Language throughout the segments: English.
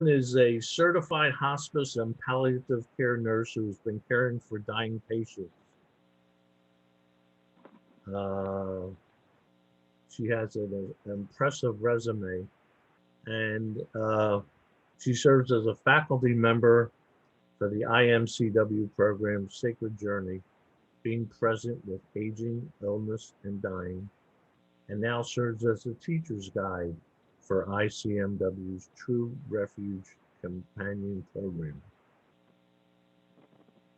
Is a certified hospice and palliative care nurse who has been caring for dying patients. Uh, she has an impressive resume, and she serves as a faculty member for the IMCW program Sacred Journey, being present with aging, illness, and dying, and now serves as a teacher's guide for ICMW's True Refuge Companion Program.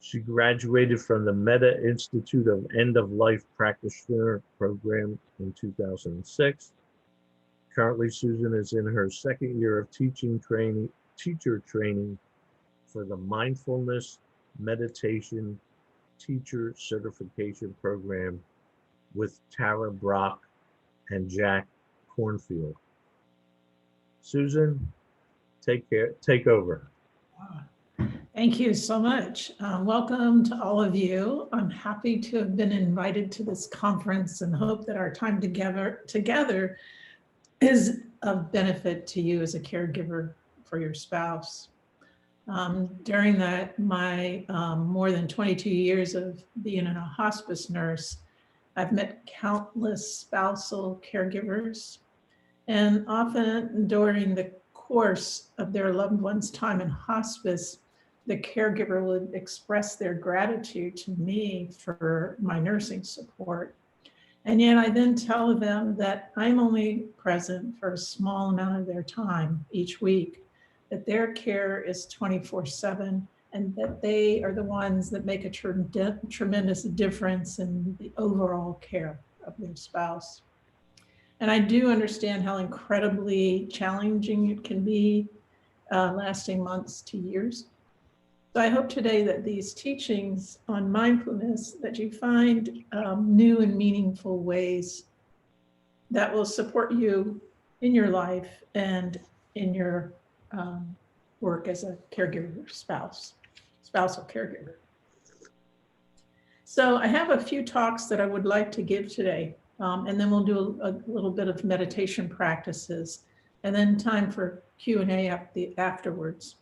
She graduated from the Meta Institute of End of Life Practitioner Program in 2006. Currently, Susan is in her second year of teacher training for the Mindfulness Meditation Teacher Certification Program with Tara Brock and Jack Cornfield. Susan, take over. Thank you so much. Welcome to all of you. I'm happy to have been invited to this conference and hope that our time together is of benefit to you as a caregiver for your spouse. During my more than 22 years of being a hospice nurse, I've met countless spousal caregivers, and often during the course of their loved one's time in hospice, the caregiver would express their gratitude to me for my nursing support. And yet I then tell them that I'm only present for a small amount of their time each week, that their care is 24/7, and that they are the ones that make a tremendous difference in the overall care of their spouse. And I do understand how incredibly challenging it can be, lasting months to years. So I hope today that these teachings on mindfulness, that you find new and meaningful ways that will support you in your life and in your work as a caregiver, spousal caregiver. So I have a few talks that I would like to give today, and then we'll do a little bit of meditation practices, and then time for Q&A afterwards.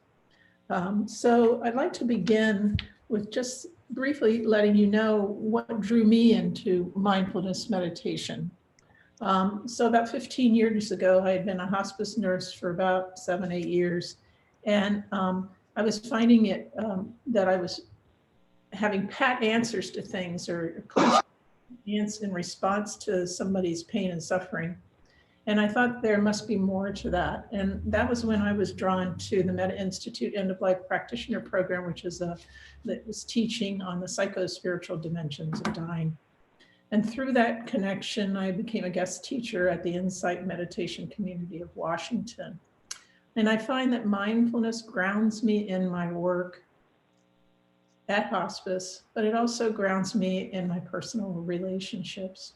So I'd like to begin with just briefly letting you know what drew me into mindfulness meditation. So about 15 years ago, I had been a hospice nurse for about 7, 8 years. And I was finding it that I was having pat answers to things or in response to somebody's pain and suffering. And I thought there must be more to that. And that was when I was drawn to the Meta Institute End of Life Practitioner Program, which is that was teaching on the psycho-spiritual dimensions of dying. And through that connection, I became a guest teacher at the Insight Meditation Community of Washington. And I find that mindfulness grounds me in my work at hospice, but it also grounds me in my personal relationships.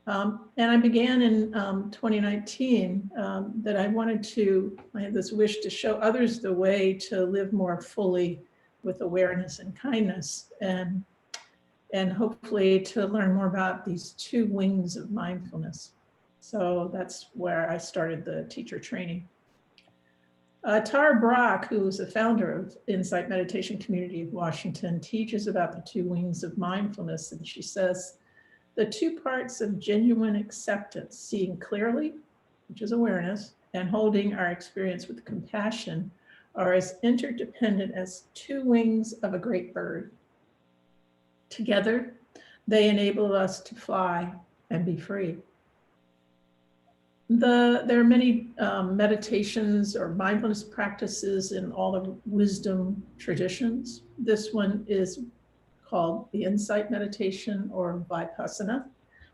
And I began in 2019 that I had this wish to show others the way to live more fully with awareness and kindness, and hopefully to learn more about these two wings of mindfulness. So that's where I started the teacher training. Tara Brock, who is the founder of Insight Meditation Community of Washington, teaches about the two wings of mindfulness, and she says, the two parts of genuine acceptance, seeing clearly, which is awareness, and holding our experience with compassion, are as interdependent as two wings of a great bird. Together, they enable us to fly and be free. There are many meditations or mindfulness practices in all the wisdom traditions. This one is called the Insight Meditation, or Vipassana,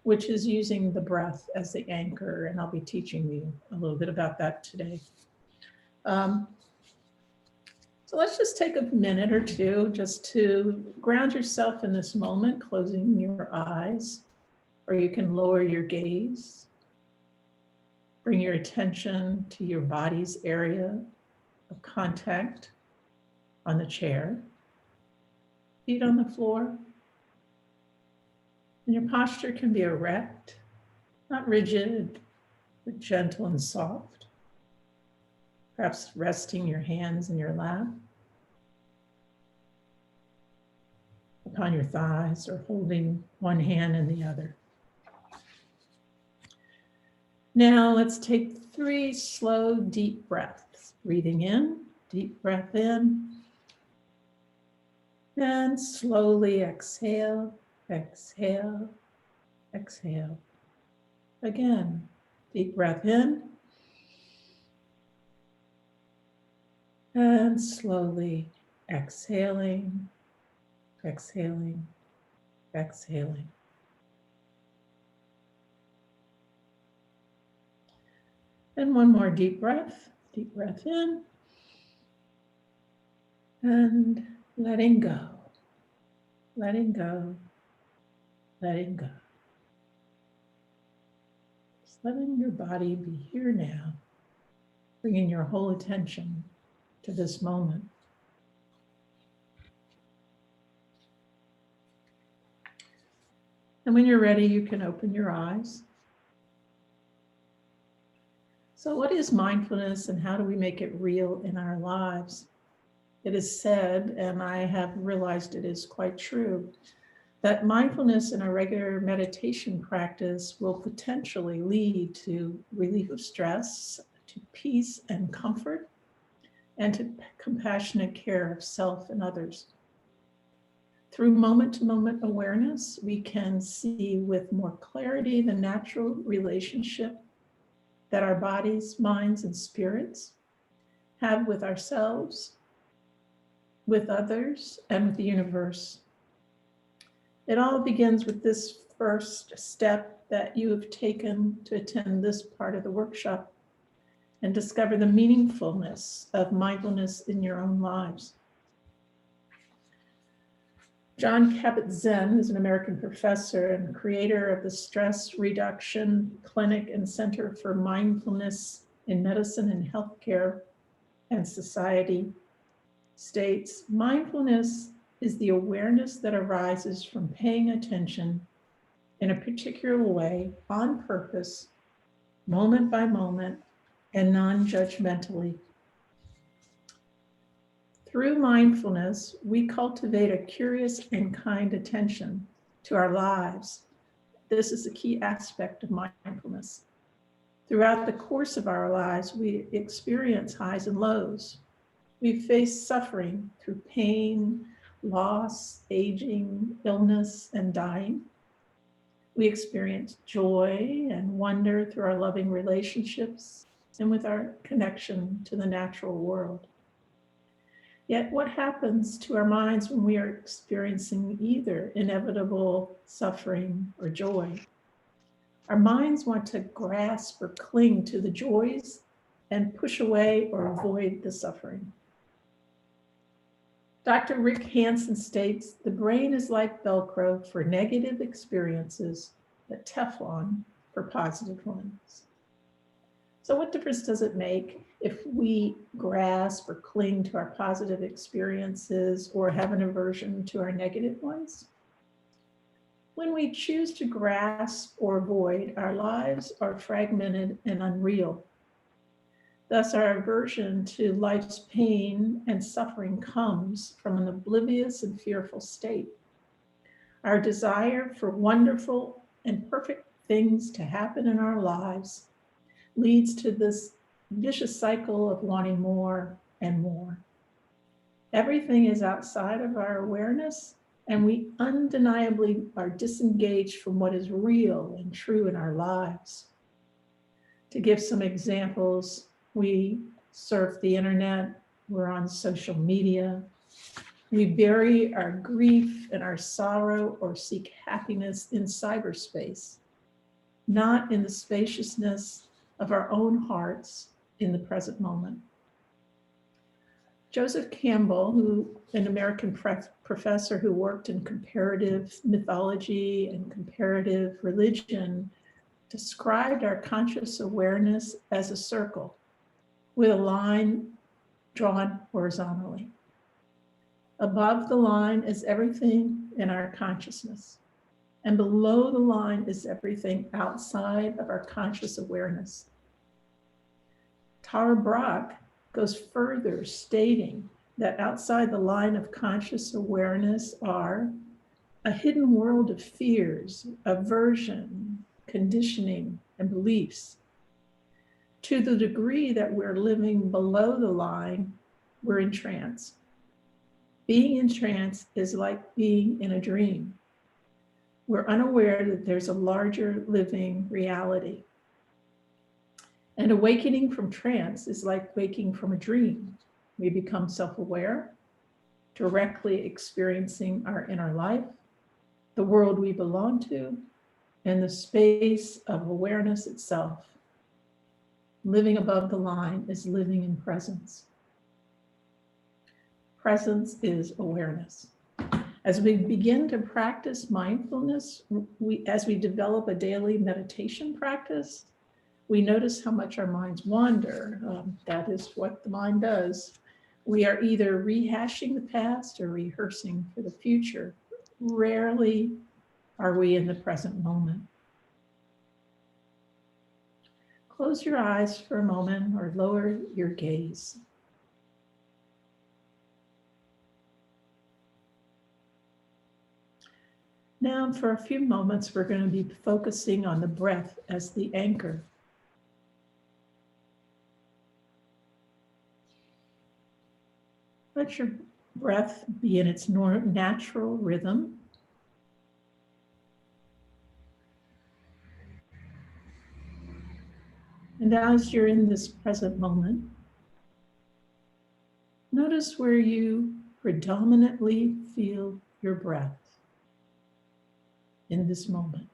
which is using the breath as the anchor, and I'll be teaching you a little bit about that today. So let's just take a minute or two just to ground yourself in this moment, closing your eyes, or you can lower your gaze. Bring your attention to your body's area of contact on the chair. Feet on the floor. And your posture can be erect, not rigid, but gentle and soft. Perhaps resting your hands in your lap, upon your thighs, or holding one hand in the other. Now let's take 3 slow, deep breaths. Breathing in, deep breath in, and slowly exhale, exhale, exhale. Again, deep breath in, and slowly exhaling, exhaling, exhaling. And one more deep breath in, and letting go, letting go, letting go. Just letting your body be here now, bringing your whole attention to this moment. And when you're ready, you can open your eyes. So what is mindfulness and how do we make it real in our lives? It is said, and I have realized it is quite true, that mindfulness in a regular meditation practice will potentially lead to relief of stress, to peace and comfort, and to compassionate care of self and others. Through moment-to-moment awareness, we can see with more clarity the natural relationship that our bodies, minds, and spirits have with ourselves, with others, and with the universe. It all begins with this first step that you have taken to attend this part of the workshop and discover the meaningfulness of mindfulness in your own lives. Jon Kabat-Zinn is an American professor and creator of the Stress Reduction Clinic and Center for Mindfulness in Medicine and Healthcare and Society, states, mindfulness is the awareness that arises from paying attention in a particular way, on purpose, moment by moment, and non-judgmentally. Through mindfulness, we cultivate a curious and kind attention to our lives. This is a key aspect of mindfulness. Throughout the course of our lives, we experience highs and lows. We face suffering through pain, loss, aging, illness, and dying. We experience joy and wonder through our loving relationships and with our connection to the natural world. Yet what happens to our minds when we are experiencing either inevitable suffering or joy? Our minds want to grasp or cling to the joys and push away or avoid the suffering. Dr. Rick Hansen states, the brain is like Velcro for negative experiences, but Teflon for positive ones. So what difference does it make if we grasp or cling to our positive experiences or have an aversion to our negative ones? When we choose to grasp or avoid, our lives are fragmented and unreal. Thus, our aversion to life's pain and suffering comes from an oblivious and fearful state. Our desire for wonderful and perfect things to happen in our lives leads to this vicious cycle of wanting more and more. Everything is outside of our awareness, and we undeniably are disengaged from what is real and true in our lives. To give some examples, we surf the internet, we're on social media, we bury our grief and our sorrow or seek happiness in cyberspace, not in the spaciousness of our own hearts in the present moment. Joseph Campbell, an American professor who worked in comparative mythology and comparative religion, described our conscious awareness as a circle with a line drawn horizontally. Above the line is everything in our consciousness, and below the line is everything outside of our conscious awareness. Tara Brach goes further, stating that outside the line of conscious awareness are a hidden world of fears, aversion, conditioning, and beliefs. To the degree that we're living below the line, we're in trance. Being in trance is like being in a dream. We're unaware that there's a larger living reality. And awakening from trance is like waking from a dream. We become self-aware, directly experiencing our inner life, the world we belong to, and the space of awareness itself. Living above the line is living in presence. Presence is awareness. As we begin to practice mindfulness, as we develop a daily meditation practice, we notice how much our minds wander. That is what the mind does. We are either rehashing the past or rehearsing for the future. Rarely are we in the present moment. Close your eyes for a moment or lower your gaze. Now, for a few moments, we're going to be focusing on the breath as the anchor. Let your breath be in its natural rhythm. And as you're in this present moment, notice where you predominantly feel your breath in this moment.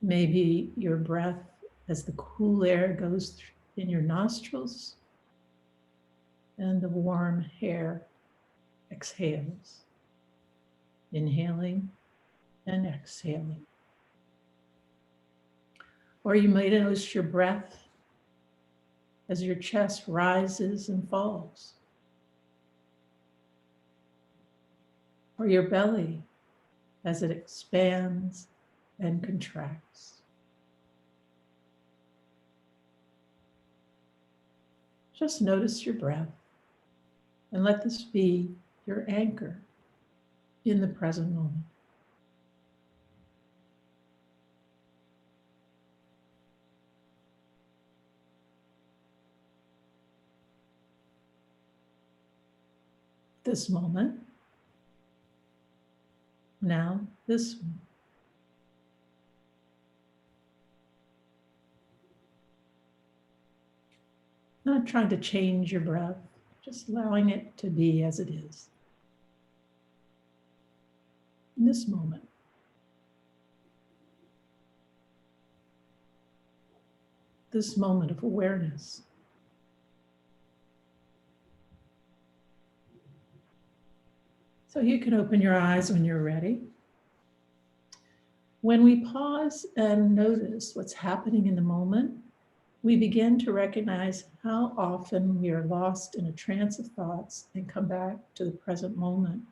Maybe your breath as the cool air goes in your nostrils and the warm air exhales, inhaling and exhaling. Or you might notice your breath as your chest rises and falls, or your belly as it expands and contracts. Just notice your breath and let this be your anchor in the present moment. This moment, now this one. Not trying to change your breath, just allowing it to be as it is. In this moment. This moment of awareness. So you can open your eyes when you're ready. When we pause and notice what's happening in the moment, we begin to recognize how often we are lost in a trance of thoughts and come back to the present moment.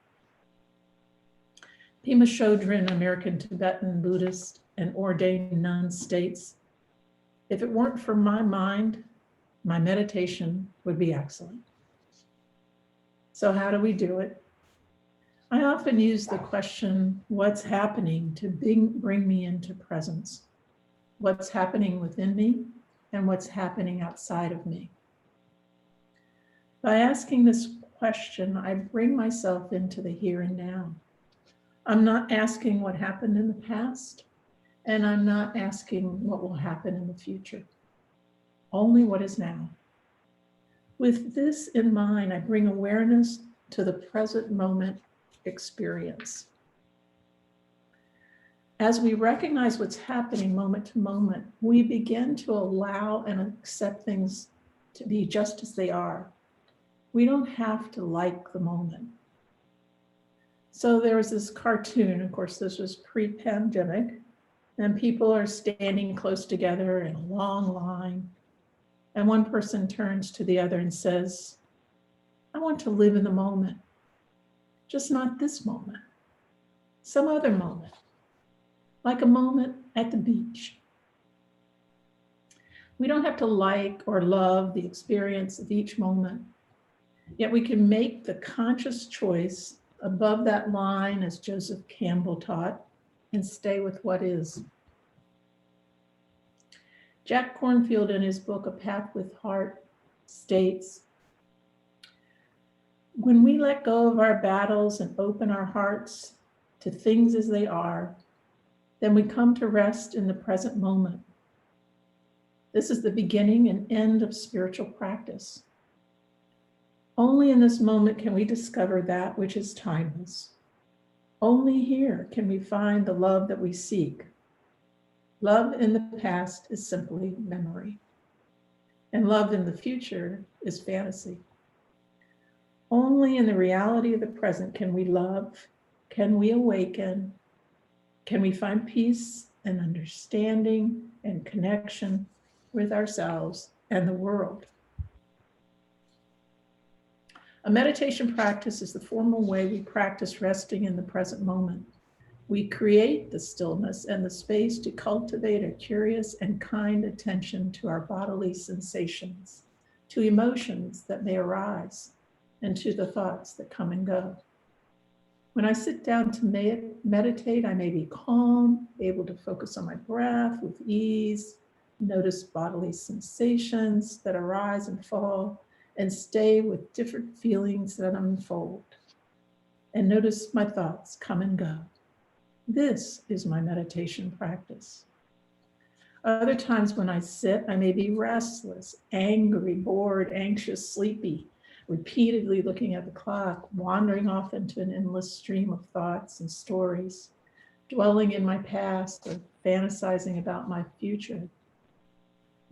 Pema Chodron, American Tibetan Buddhist and ordained nun, states, "If it weren't for my mind, my meditation would be excellent." So how do we do it? I often use the question, what's happening, to bring me into presence? What's happening within me and what's happening outside of me? By asking this question, I bring myself into the here and now. I'm not asking what happened in the past, and I'm not asking what will happen in the future. Only what is now. With this in mind, I bring awareness to the present moment experience. As we recognize what's happening moment to moment, we begin to allow and accept things to be just as they are. We don't have to like the moment. So there was this cartoon, of course, this was pre-pandemic, and people are standing close together in a long line. And one person turns to the other and says, "I want to live in the moment, just not this moment, some other moment, like a moment at the beach." We don't have to like or love the experience of each moment, yet we can make the conscious choice above that line, as Joseph Campbell taught, and stay with what is. Jack Kornfield, in his book, A Path with Heart, states, when we let go of our battles and open our hearts to things as they are, then we come to rest in the present moment. This is the beginning and end of spiritual practice. Only in this moment can we discover that which is timeless. Only here can we find the love that we seek. Love in the past is simply memory, and love in the future is fantasy. Only in the reality of the present can we love, can we awaken, can we find peace and understanding and connection with ourselves and the world. A meditation practice is the formal way we practice resting in the present moment. We create the stillness and the space to cultivate a curious and kind attention to our bodily sensations, to emotions that may arise, and to the thoughts that come and go. When I sit down to meditate, I may be calm, able to focus on my breath with ease, notice bodily sensations that arise and fall, and stay with different feelings that unfold, and notice my thoughts come and go. This is my meditation practice. Other times when I sit, I may be restless, angry, bored, anxious, sleepy, repeatedly looking at the clock, wandering off into an endless stream of thoughts and stories, dwelling in my past or fantasizing about my future.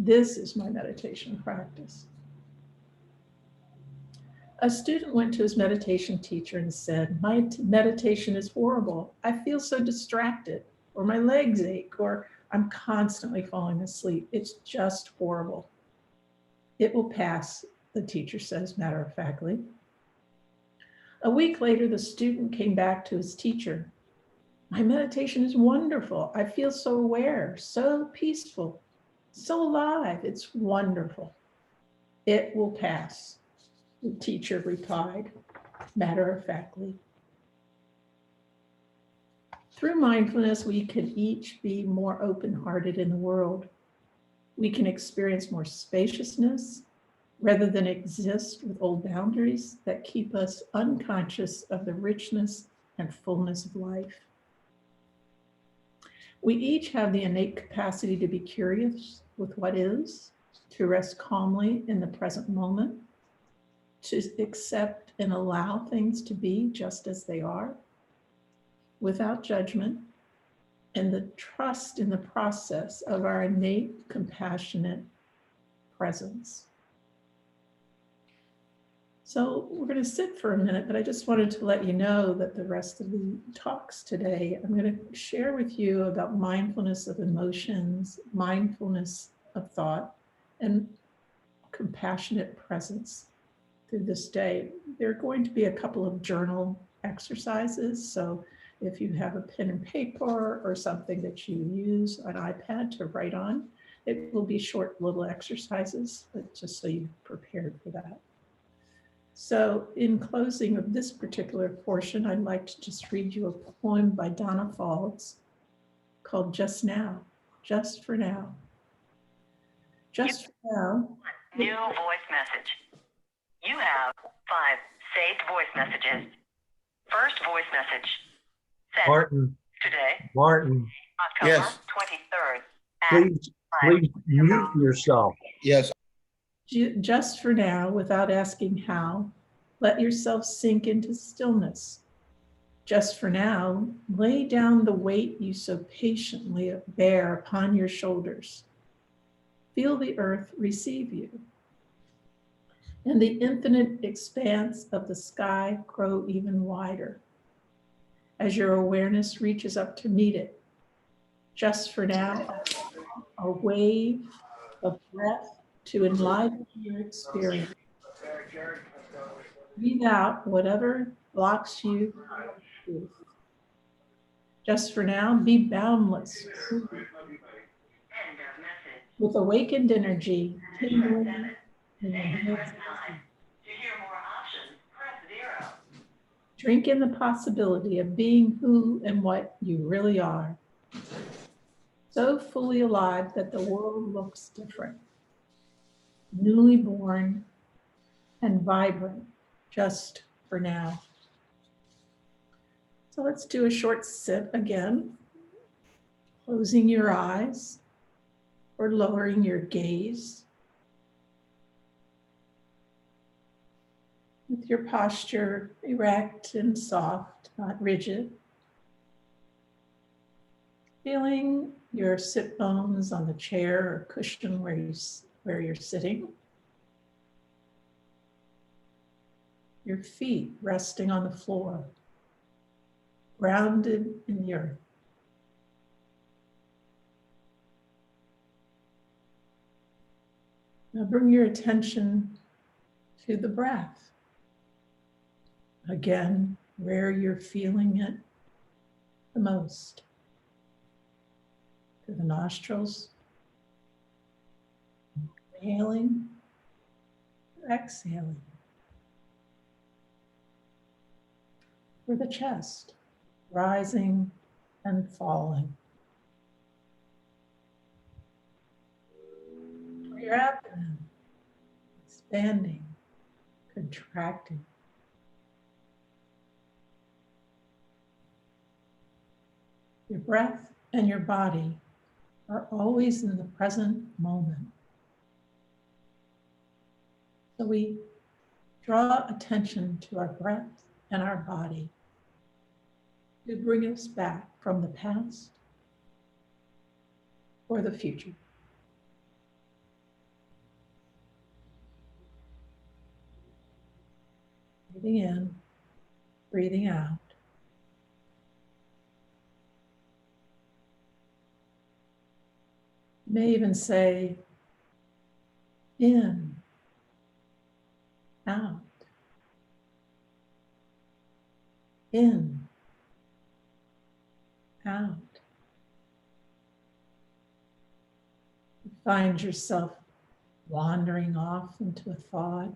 This is my meditation practice. A student went to his meditation teacher and said, my meditation is horrible. I feel so distracted, or my legs ache, or I'm constantly falling asleep. It's just horrible. It will pass, the teacher says matter-of-factly. A week later, the student came back to his teacher. My meditation is wonderful. I feel so aware, so peaceful, so alive. It's wonderful. It will pass, the teacher replied matter-of-factly. Through mindfulness, we can each be more open-hearted in the world. We can experience more spaciousness rather than exist with old boundaries that keep us unconscious of the richness and fullness of life. We each have the innate capacity to be curious with what is, to rest calmly in the present moment, to accept and allow things to be just as they are, without judgment, and the trust in the process of our innate, compassionate presence. So we're going to sit for a minute, but I just wanted to let you know that the rest of the talks today, I'm going to share with you about mindfulness of emotions, mindfulness of thought, and compassionate presence through this day. There are going to be a couple of journal exercises. So if you have a pen and paper or something that you use an iPad to write on, it will be short little exercises, but just so you're prepared for that. So in closing of this particular portion, I'd like to just read you a poem by Donna Faulds called Just Now, Just for Now. Just for now. New voice message. You have 5 saved voice messages. First voice message. Sent Martin, today, Martin, October Yes. 23rd. At please mute yourself. Yes. Just for now, without asking how, let yourself sink into stillness. Just for now, lay down the weight you so patiently bear upon your shoulders. Feel the earth receive you, and the infinite expanse of the sky grow even wider as your awareness reaches up to meet it. Just for now, a wave of breath to enliven your experience. Breathe out whatever blocks you. Just for now, be boundless. End of message. with awakened energy tingling in your hands. To hear more options, press 0. Drink in the possibility of being who and what you really are. So fully alive that the world looks different. Newly born and vibrant, just for now. So let's do a short sit again, closing your eyes or lowering your gaze. With your posture erect and soft, not rigid. Feeling your sit bones on the chair or cushion where you're sitting. Your feet resting on the floor, grounded in the earth. Now bring your attention to the breath. Again, where you're feeling it the most. Through the nostrils, inhaling, exhaling. For the chest, rising and falling. For your abdomen, expanding, contracting. Your breath and your body are always in the present moment. So we draw attention to our breath and our body to bring us back from the past or the future. Breathing in, breathing out. You may even say, in, out, in, out. You find yourself wandering off into a thought,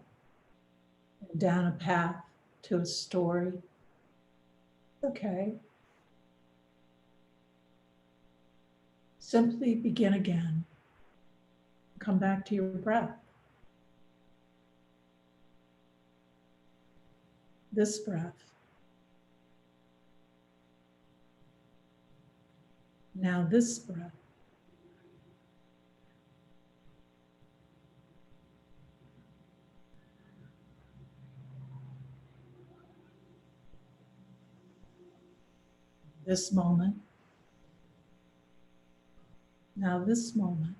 down a path to a story. Okay. Simply begin again. Come back to your breath. This breath. Now this breath. This moment. Now this moment.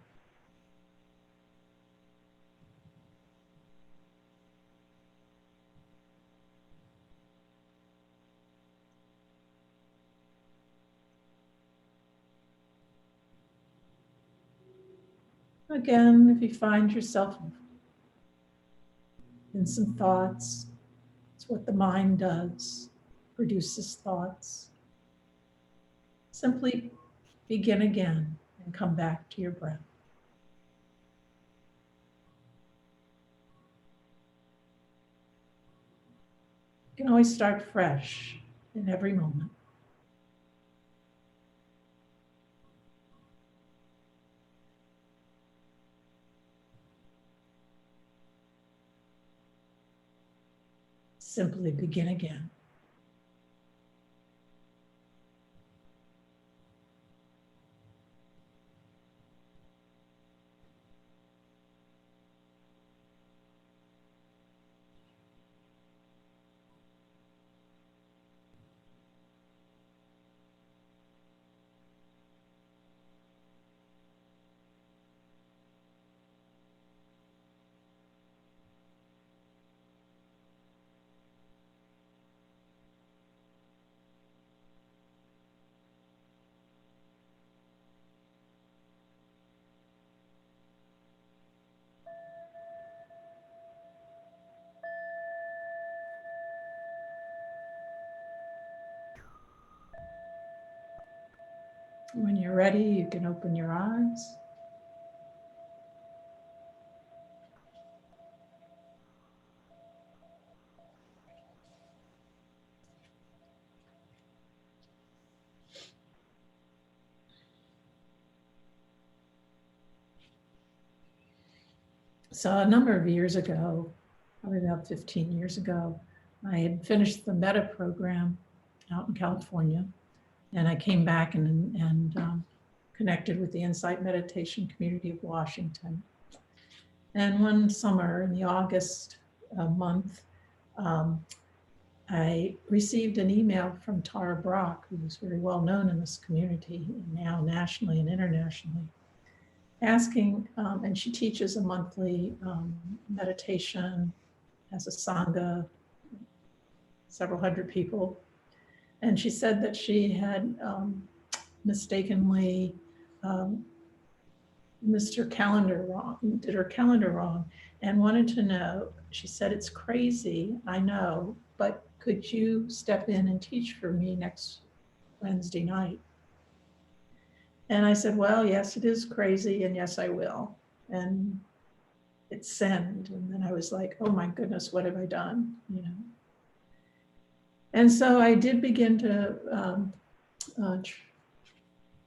Again, if you find yourself in some thoughts, it's what the mind does, produces thoughts. Simply begin again and come back to your breath. You can always start fresh in every moment. Simply begin again. When you're ready, you can open your eyes. So a number of years ago, probably about 15 years ago, I had finished the Meta program out in California, and I came back and connected with the Insight Meditation community of Washington. And one summer in the August month, I received an email from Tara Brock, who was very well known in this community, now nationally and internationally, asking, and she teaches a monthly meditation, has a sangha, several hundred people. And she said that she had mistakenly missed her calendar wrong, did her calendar wrong, and wanted to know, she said, it's crazy, I know, but could you step in and teach for me next Wednesday night? And I said, well, yes, it is crazy, and yes, I will. And it's send. And then I was like, oh my goodness, what have I done? You know. And so I did begin to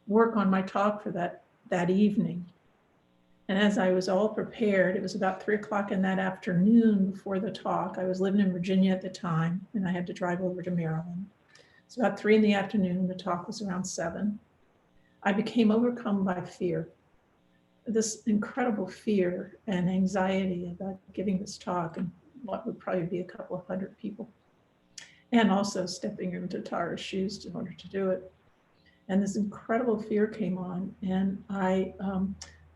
work on my talk for that evening. And as I was all prepared, it was about 3 o'clock in that afternoon before the talk. I was living in Virginia at the time, and I had to drive over to Maryland. It's about 3 in the afternoon. The talk was around 7. I became overcome by fear, this incredible fear and anxiety about giving this talk and what would probably be a couple of hundred people, and also stepping into Tara's shoes in order to do it. And this incredible fear came on, and I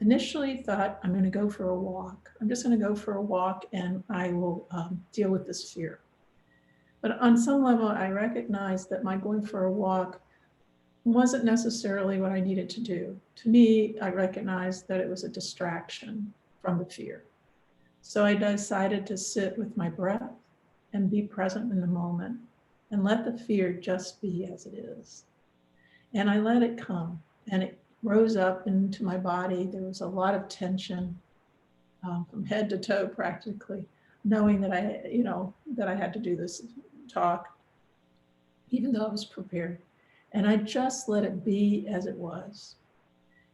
initially thought, I'm going to go for a walk. I'm just going to go for a walk, and I will deal with this fear. But on some level, I recognized that my going for a walk wasn't necessarily what I needed to do. To me, I recognized that it was a distraction from the fear. So I decided to sit with my breath and be present in the moment and let the fear just be as it is. And I let it come, and it rose up into my body. There was a lot of tension from head to toe practically, knowing that I had to do this talk, even though I was prepared. And I just let it be as it was.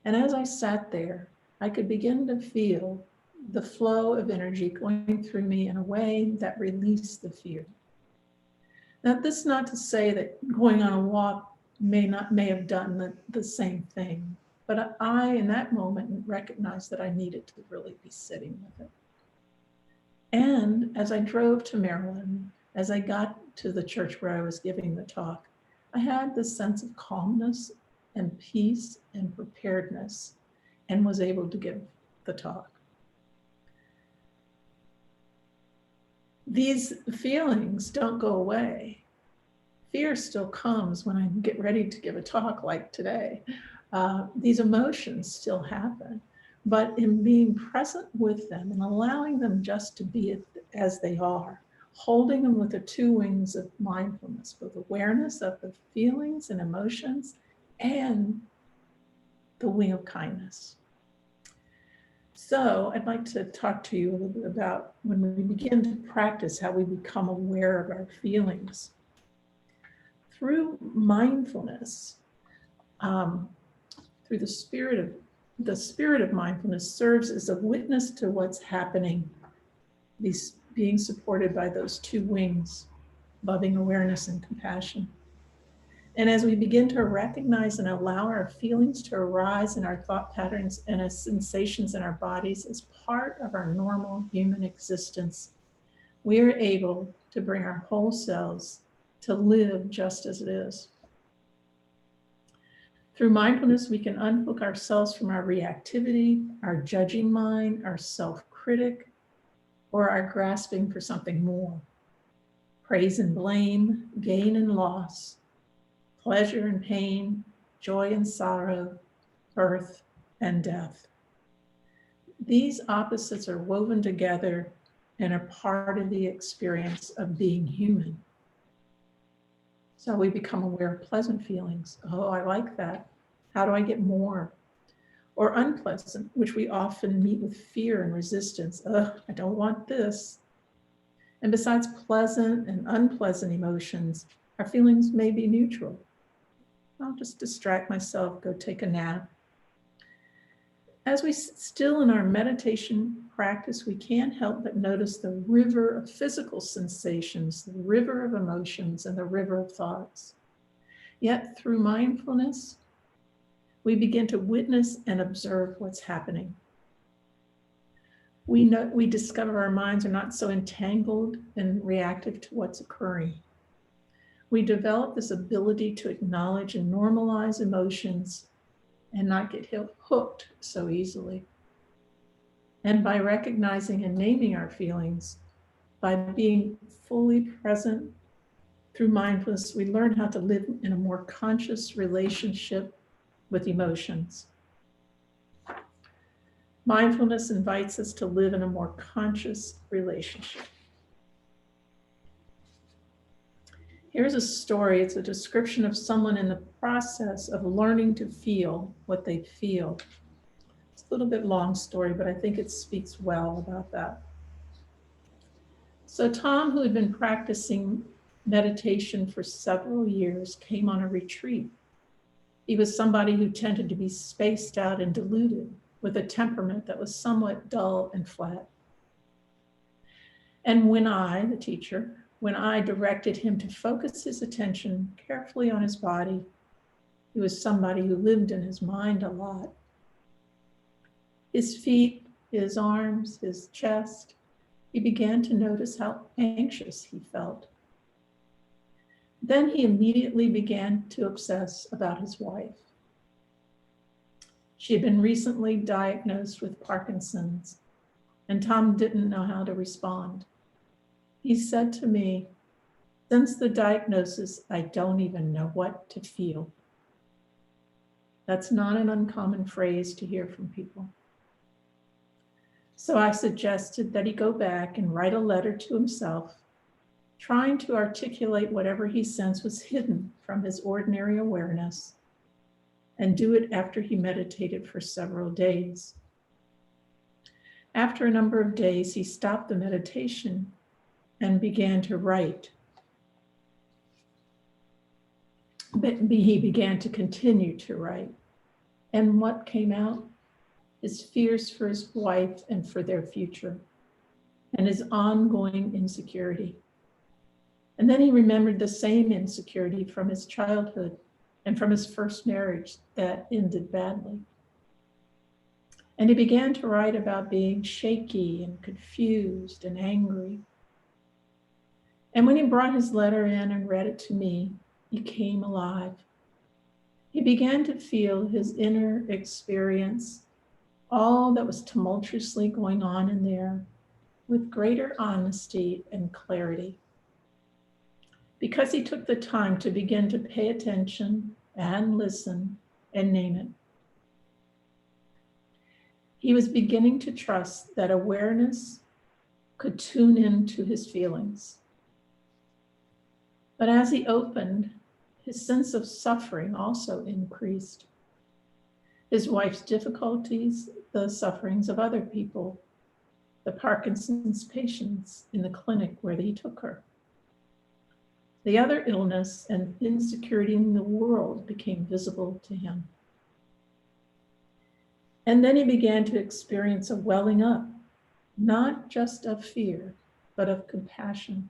And as I sat there, I could begin to feel the flow of energy going through me in a way that released the fear. Now, this is not to say that going on a walk may have done the same thing, but I, in that moment, recognized that I needed to really be sitting with it. And as I drove to Maryland, as I got to the church where I was giving the talk, I had this sense of calmness and peace and preparedness, and was able to give the talk. These feelings don't go away. Fear still comes when I get ready to give a talk like today. These emotions still happen, but in being present with them and allowing them just to be as they are, holding them with the 2 wings of mindfulness, both awareness of the feelings and emotions and the wing of kindness. So I'd like to talk to you a little bit about when we begin to practice how we become aware of our feelings. Through mindfulness, through the spirit of mindfulness serves as a witness to what's happening, being supported by those 2 wings, loving awareness and compassion. And as we begin to recognize and allow our feelings to arise in our thought patterns and as sensations in our bodies as part of our normal human existence, we are able to bring our whole selves to live just as it is. Through mindfulness, we can unhook ourselves from our reactivity, our judging mind, our self-critic, or our grasping for something more. Praise and blame, gain and loss, pleasure and pain, joy and sorrow, birth and death. These opposites are woven together and are part of the experience of being human. So we become aware of pleasant feelings. Oh, I like that. How do I get more? Or unpleasant, which we often meet with fear and resistance. Ugh, I don't want this. And besides pleasant and unpleasant emotions, our feelings may be neutral. I'll just distract myself, go take a nap. As we sit still in our meditation practice, we can't help but notice the river of physical sensations, the river of emotions, and the river of thoughts. Yet through mindfulness, we begin to witness and observe what's happening. We discover our minds are not so entangled and reactive to what's occurring. We develop this ability to acknowledge and normalize emotions and not get hooked so easily. And by recognizing and naming our feelings, by being fully present through mindfulness, we learn how to live in a more conscious relationship with emotions. Mindfulness invites us to live in a more conscious relationship. Here's a story. It's a description of someone in the process of learning to feel what they feel. It's a little bit long story, but I think it speaks well about that. So Tom, who had been practicing meditation for several years, came on a retreat. He was somebody who tended to be spaced out and deluded, with a temperament that was somewhat dull and flat. And when I, the teacher, directed him to focus his attention carefully on his body, he was somebody who lived in his mind a lot. His feet, his arms, his chest, he began to notice how anxious he felt. Then he immediately began to obsess about his wife. She had been recently diagnosed with Parkinson's, and Tom didn't know how to respond. He said to me, "Since the diagnosis, I don't even know what to feel." That's not an uncommon phrase to hear from people. So I suggested that he go back and write a letter to himself, trying to articulate whatever he sensed was hidden from his ordinary awareness, and do it after he meditated for several days. After a number of days, he stopped the meditation and began to write. He began to continue to write. And what came out? His fears for his wife and for their future, and his ongoing insecurity. And then he remembered the same insecurity from his childhood and from his first marriage that ended badly. And he began to write about being shaky and confused and angry. And when he brought his letter in and read it to me, he came alive. He began to feel his inner experience, all that was tumultuously going on in there, with greater honesty and clarity. Because he took the time to begin to pay attention and listen and name it. He was beginning to trust that awareness could tune into his feelings. But as he opened, his sense of suffering also increased. His wife's difficulties, the sufferings of other people, the Parkinson's patients in the clinic where he took her. The other illness and insecurity in the world became visible to him. And then he began to experience a welling up, not just of fear, but of compassion.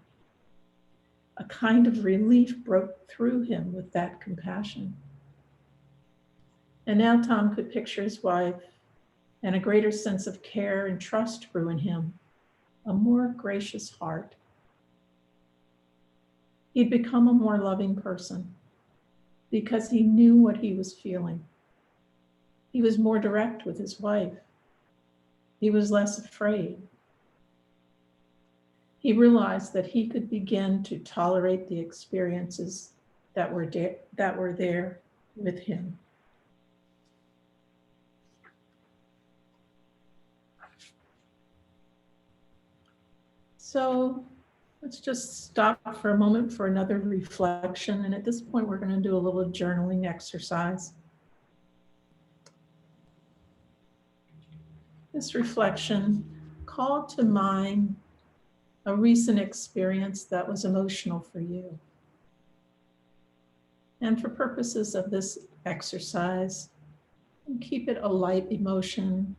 A kind of relief broke through him with that compassion. And now Tom could picture his wife, and a greater sense of care and trust grew in him, a more gracious heart. He'd become a more loving person because he knew what he was feeling. He was more direct with his wife. He was less afraid. He realized that he could begin to tolerate the experiences that were there with him. So let's just stop for a moment for another reflection. And at this point, we're going to do a little journaling exercise. This reflection called to mind a recent experience that was emotional for you. And for purposes of this exercise, keep it a light emotion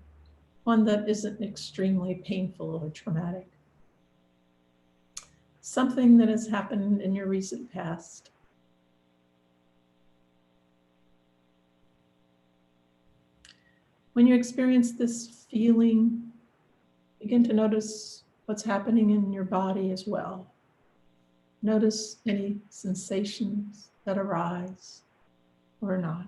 one that isn't extremely painful or traumatic. Something that has happened in your recent past. When you experience this feeling, begin to notice what's happening in your body as well. Notice any sensations that arise or not.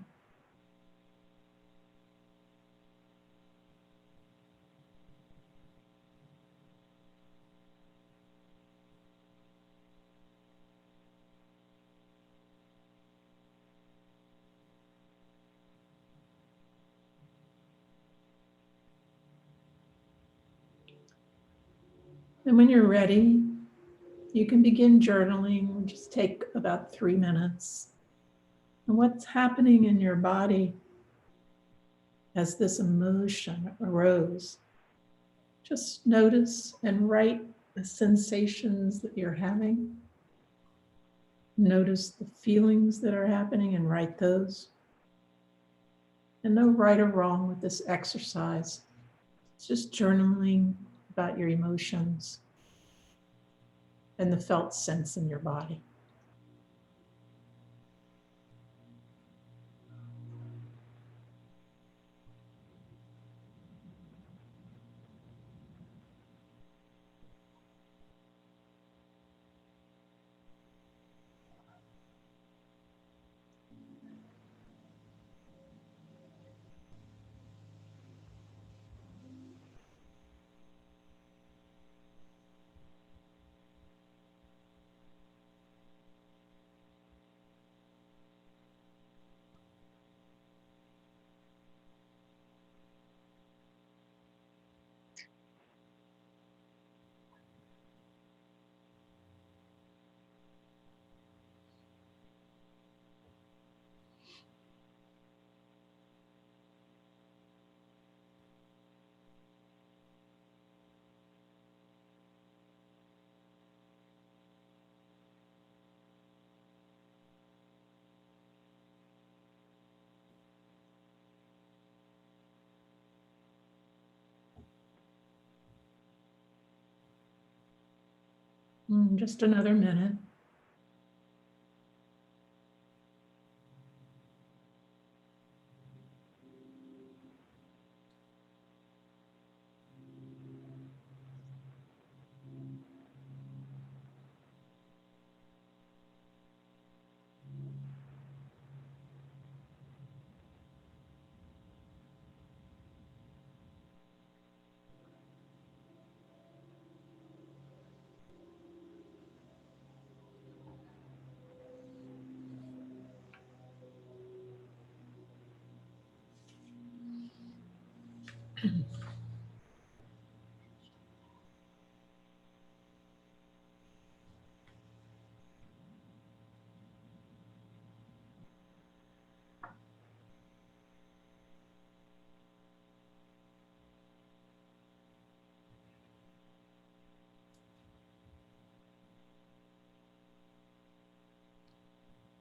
And when you're ready, you can begin journaling. Just take about 3 minutes. And what's happening in your body as this emotion arose? Just notice and write the sensations that you're having. Notice the feelings that are happening and write those. And no right or wrong with this exercise. It's just journaling about your emotions and the felt sense in your body. Just another minute.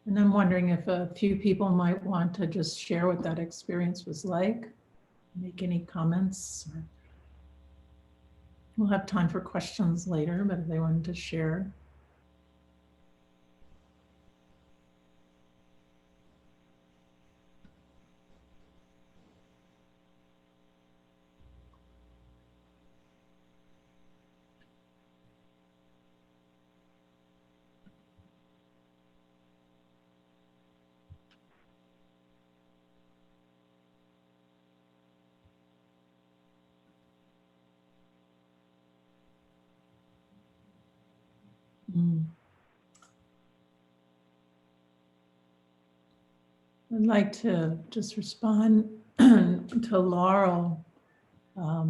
And I'm wondering if a few people might want to just share what that experience was like, make any comments. We'll have time for questions later, but if they wanted to share. I'd like to just respond to Laurel, a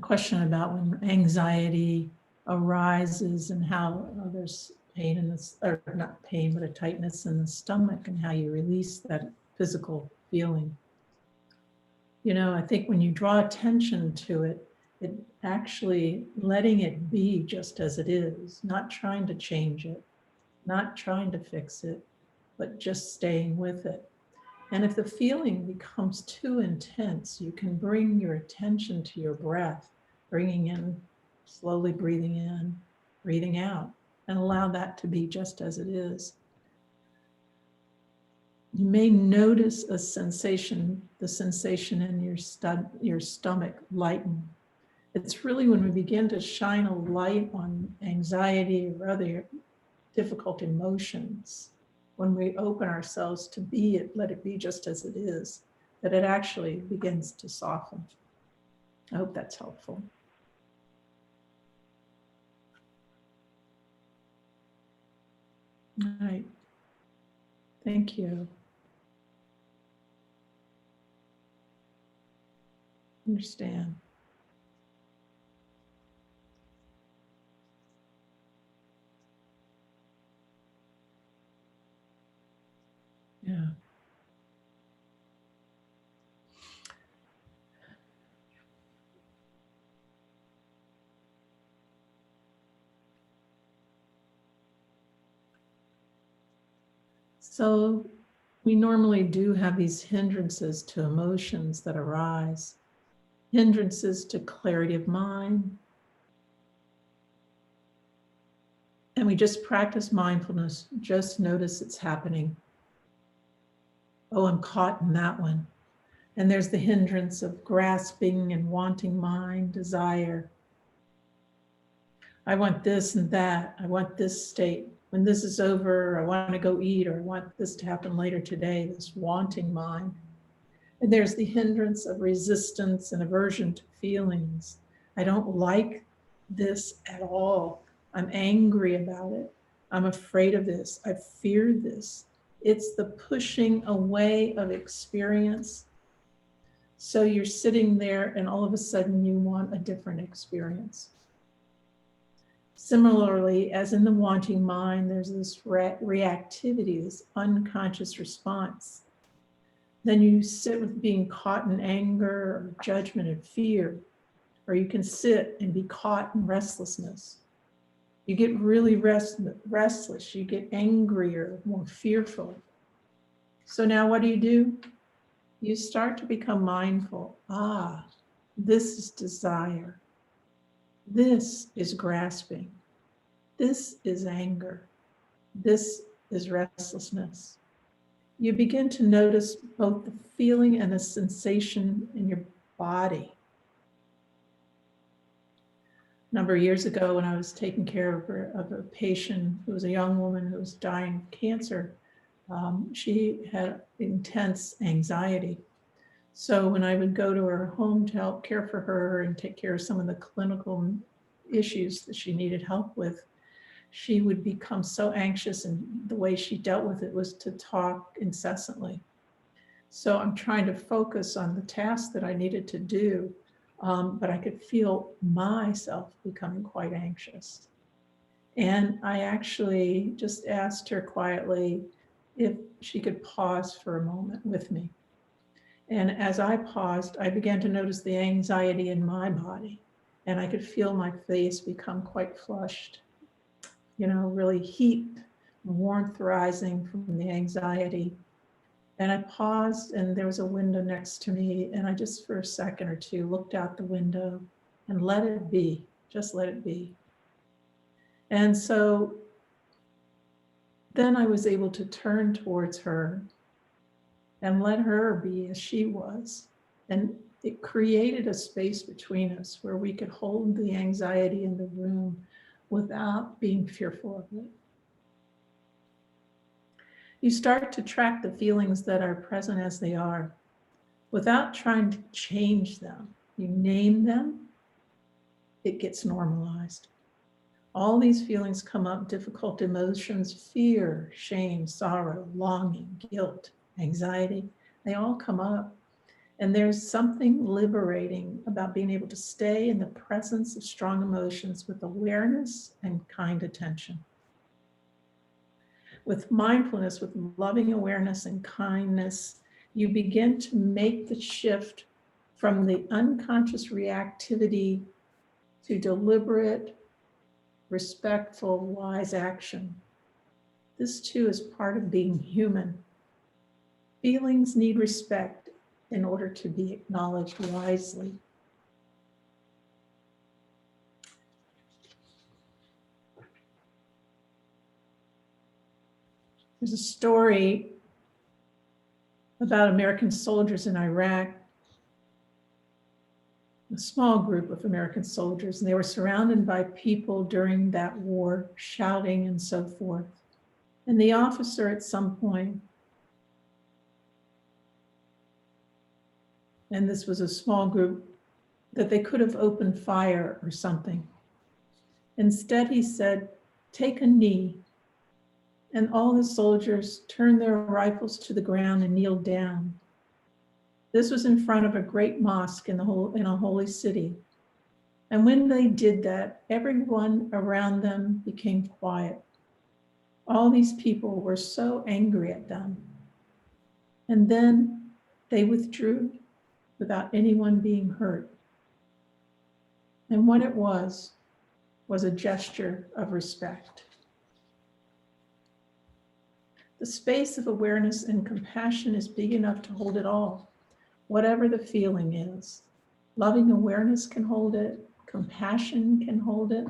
question about when anxiety arises and how there's pain in this, or not pain, but a tightness in the stomach and how you release that physical feeling. You know, I think when you draw attention to it, it actually letting it be just as it is, not trying to change it, not trying to fix it, but just staying with it. And if the feeling becomes too intense, you can bring your attention to your breath, bringing in, slowly breathing out, and allow that to be just as it is. You may notice a sensation, the sensation in your stomach lighten. It's really when we begin to shine a light on anxiety or other difficult emotions, when we open ourselves to be it, let it be just as it is, that it actually begins to soften. I hope that's helpful. All right. Thank you. Understand. Yeah. So we normally do have these hindrances to emotions that arise, hindrances to clarity of mind. And we just practice mindfulness, just notice it's happening. Oh, I'm caught in that one. And there's the hindrance of grasping and wanting mind, desire. I want this and that. I want this state. When this is over, I want to go eat, or I want this to happen later today, this wanting mind. And there's the hindrance of resistance and aversion to feelings. I don't like this at all. I'm angry about it. I'm afraid of this. I fear this. It's the pushing away of experience. So you're sitting there and all of a sudden you want a different experience. Similarly, as in the wanting mind, there's this reactivity, this unconscious response. Then you sit with being caught in anger or judgment and fear, or you can sit and be caught in restlessness. You get really restless, you get angrier, more fearful. So now what do? You start to become mindful. Ah, this is desire. This is grasping. This is anger. This is restlessness. You begin to notice both the feeling and the sensation in your body. A number of years ago, when I was taking care of a patient who was a young woman who was dying of cancer, she had intense anxiety. So when I would go to her home to help care for her and take care of some of the clinical issues that she needed help with, she would become so anxious, and the way she dealt with it was to talk incessantly. So I'm trying to focus on the task that I needed to do, but I could feel myself becoming quite anxious. And I actually just asked her quietly if she could pause for a moment with me. And as I paused, I began to notice the anxiety in my body, and I could feel my face become quite flushed, really heat, warmth rising from the anxiety. And I paused, and there was a window next to me, and I just for a second or two looked out the window and let it be, just let it be. And so then I was able to turn towards her and let her be as she was. And it created a space between us where we could hold the anxiety in the room without being fearful of it. You start to track the feelings that are present as they are without trying to change them. You name them, it gets normalized. All these feelings come up: difficult emotions, fear, shame, sorrow, longing, guilt, anxiety. They all come up. And there's something liberating about being able to stay in the presence of strong emotions with awareness and kind attention. With mindfulness, with loving awareness and kindness, you begin to make the shift from the unconscious reactivity to deliberate, respectful, wise action. This too is part of being human. Feelings need respect in order to be acknowledged wisely. There's a story about American soldiers in Iraq, a small group of American soldiers, and they were surrounded by people during that war, shouting and so forth. And the officer at some point, and this was a small group, that they could have opened fire or something. Instead, he said, "Take a knee." And all the soldiers turned their rifles to the ground and kneeled down. This was in front of a great mosque in a holy city. And when they did that, everyone around them became quiet. All these people were so angry at them. And then they withdrew without anyone being hurt. And what it was a gesture of respect. The space of awareness and compassion is big enough to hold it all, whatever the feeling is. Loving awareness can hold it, compassion can hold it.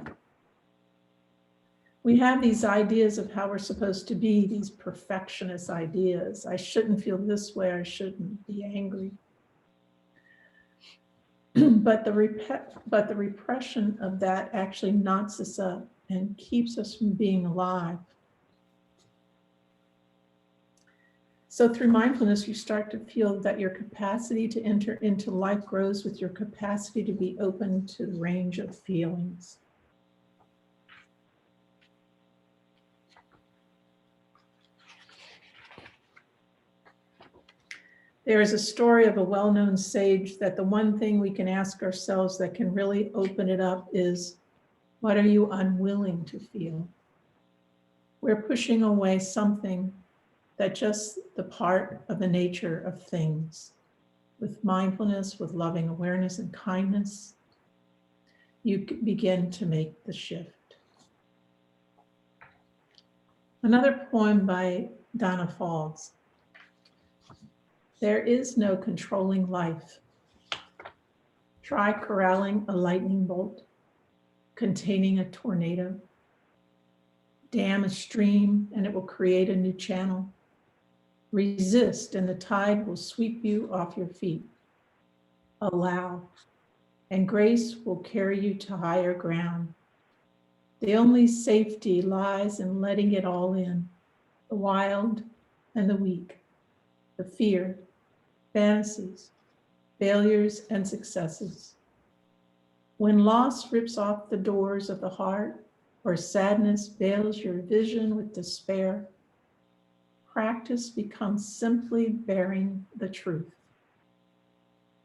We have these ideas of how we're supposed to be, these perfectionist ideas. I shouldn't feel this way, I shouldn't be angry. But the repression of that actually knocks us up and keeps us from being alive. So through mindfulness, you start to feel that your capacity to enter into life grows with your capacity to be open to the range of feelings. There is a story of a well-known sage that the one thing we can ask ourselves that can really open it up is, what are you unwilling to feel? We're pushing away something that just the part of the nature of things. With mindfulness, with loving awareness and kindness, you begin to make the shift. Another poem by Donna Falls. There is no controlling life. Try corralling a lightning bolt, containing a tornado. Dam a stream and it will create a new channel. Resist and the tide will sweep you off your feet. Allow, and grace will carry you to higher ground. The only safety lies in letting it all in, the wild and the weak, the fear, fantasies, failures and successes. When loss rips off the doors of the heart, or sadness veils your vision with despair, practice becomes simply bearing the truth.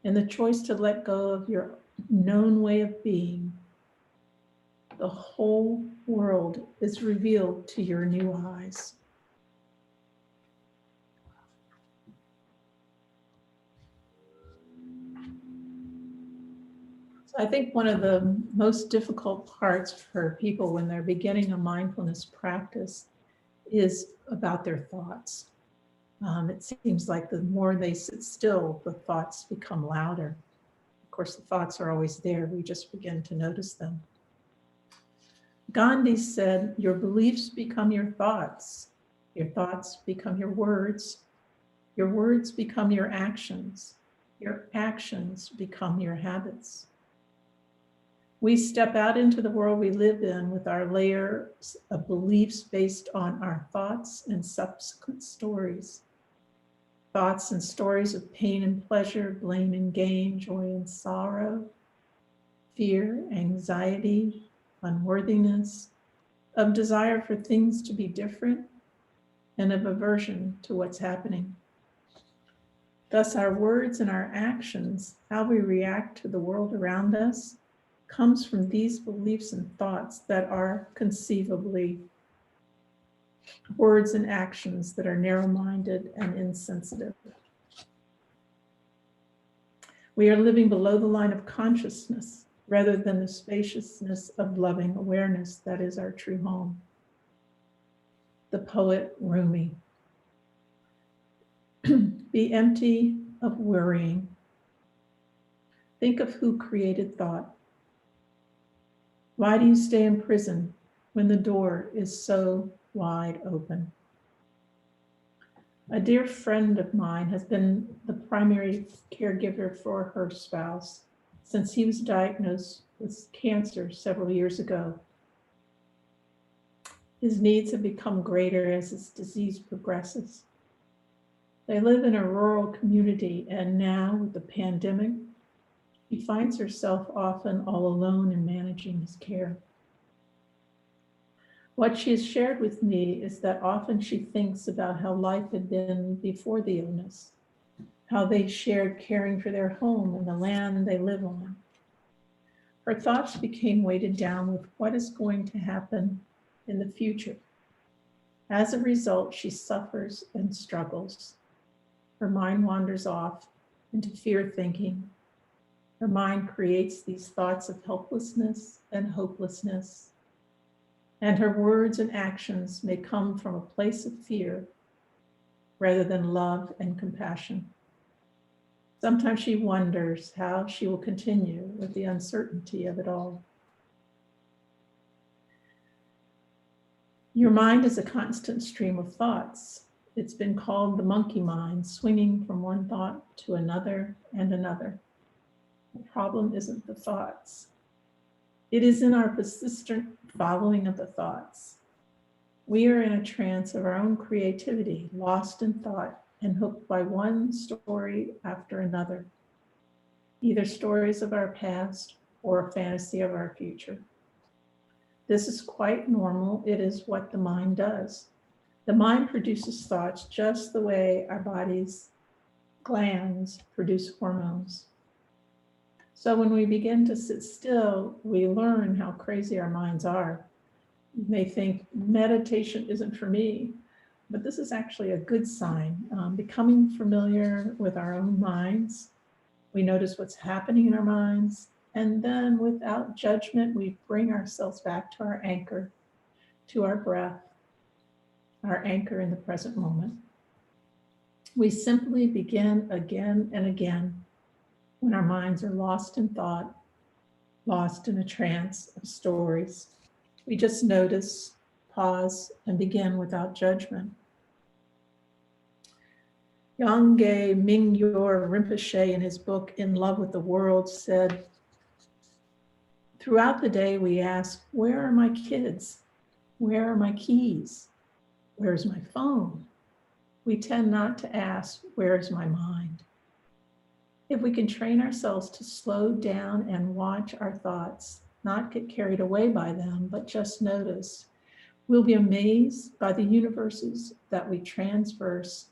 In the choice to let go of your known way of being, the whole world is revealed to your new eyes. So I think one of the most difficult parts for people when they're beginning a mindfulness practice is about their thoughts. It seems like the more they sit still, the thoughts become louder. Of course, the thoughts are always there. We just begin to notice them. Gandhi said, your beliefs become your thoughts become your words become your actions become your habits. We step out into the world we live in with our layers of beliefs based on our thoughts and subsequent stories. Thoughts and stories of pain and pleasure, blame and gain, joy and sorrow, fear, anxiety, unworthiness, of desire for things to be different, and of aversion to what's happening. Thus, our words and our actions, how we react to the world around us, comes from these beliefs and thoughts that are conceivably words and actions that are narrow-minded and insensitive. We are living below the line of consciousness rather than the spaciousness of loving awareness that is our true home. The poet Rumi. Be empty of worrying. Think of who created thought. Why do you stay in prison when the door is so wide open? A dear friend of mine has been the primary caregiver for her spouse since he was diagnosed with cancer several years ago. His needs have become greater as his disease progresses. They live in a rural community, and now with the pandemic, she finds herself often all alone in managing his care. What she has shared with me is that often she thinks about how life had been before the illness, how they shared caring for their home and the land they live on. Her thoughts became weighted down with what is going to happen in the future. As a result, she suffers and struggles. Her mind wanders off into fear thinking. Her mind creates these thoughts of helplessness and hopelessness. And her words and actions may come from a place of fear rather than love and compassion. Sometimes she wonders how she will continue with the uncertainty of it all. Your mind is a constant stream of thoughts. It's been called the monkey mind, swinging from one thought to another and another. The problem isn't the thoughts. It is in our persistent following of the thoughts. We are in a trance of our own creativity, lost in thought and hooked by one story after another, either stories of our past or a fantasy of our future. This is quite normal. It is what the mind does. The mind produces thoughts just the way our body's glands produce hormones. So when we begin to sit still, we learn how crazy our minds are. You may think meditation isn't for me, but this is actually a good sign. Becoming familiar with our own minds, we notice what's happening in our minds, and then without judgment, we bring ourselves back to our anchor, to our breath, our anchor in the present moment. We simply begin again and again when our minds are lost in thought, lost in a trance of stories. We just notice, pause, and begin without judgment. Yongey Mingyur Rinpoche, in his book In Love with the World, said, throughout the day we ask, where are my kids? Where are my keys? Where's my phone? We tend not to ask, where's my mind? If we can train ourselves to slow down and watch our thoughts, not get carried away by them, but just notice, we'll be amazed by the universes that we transverse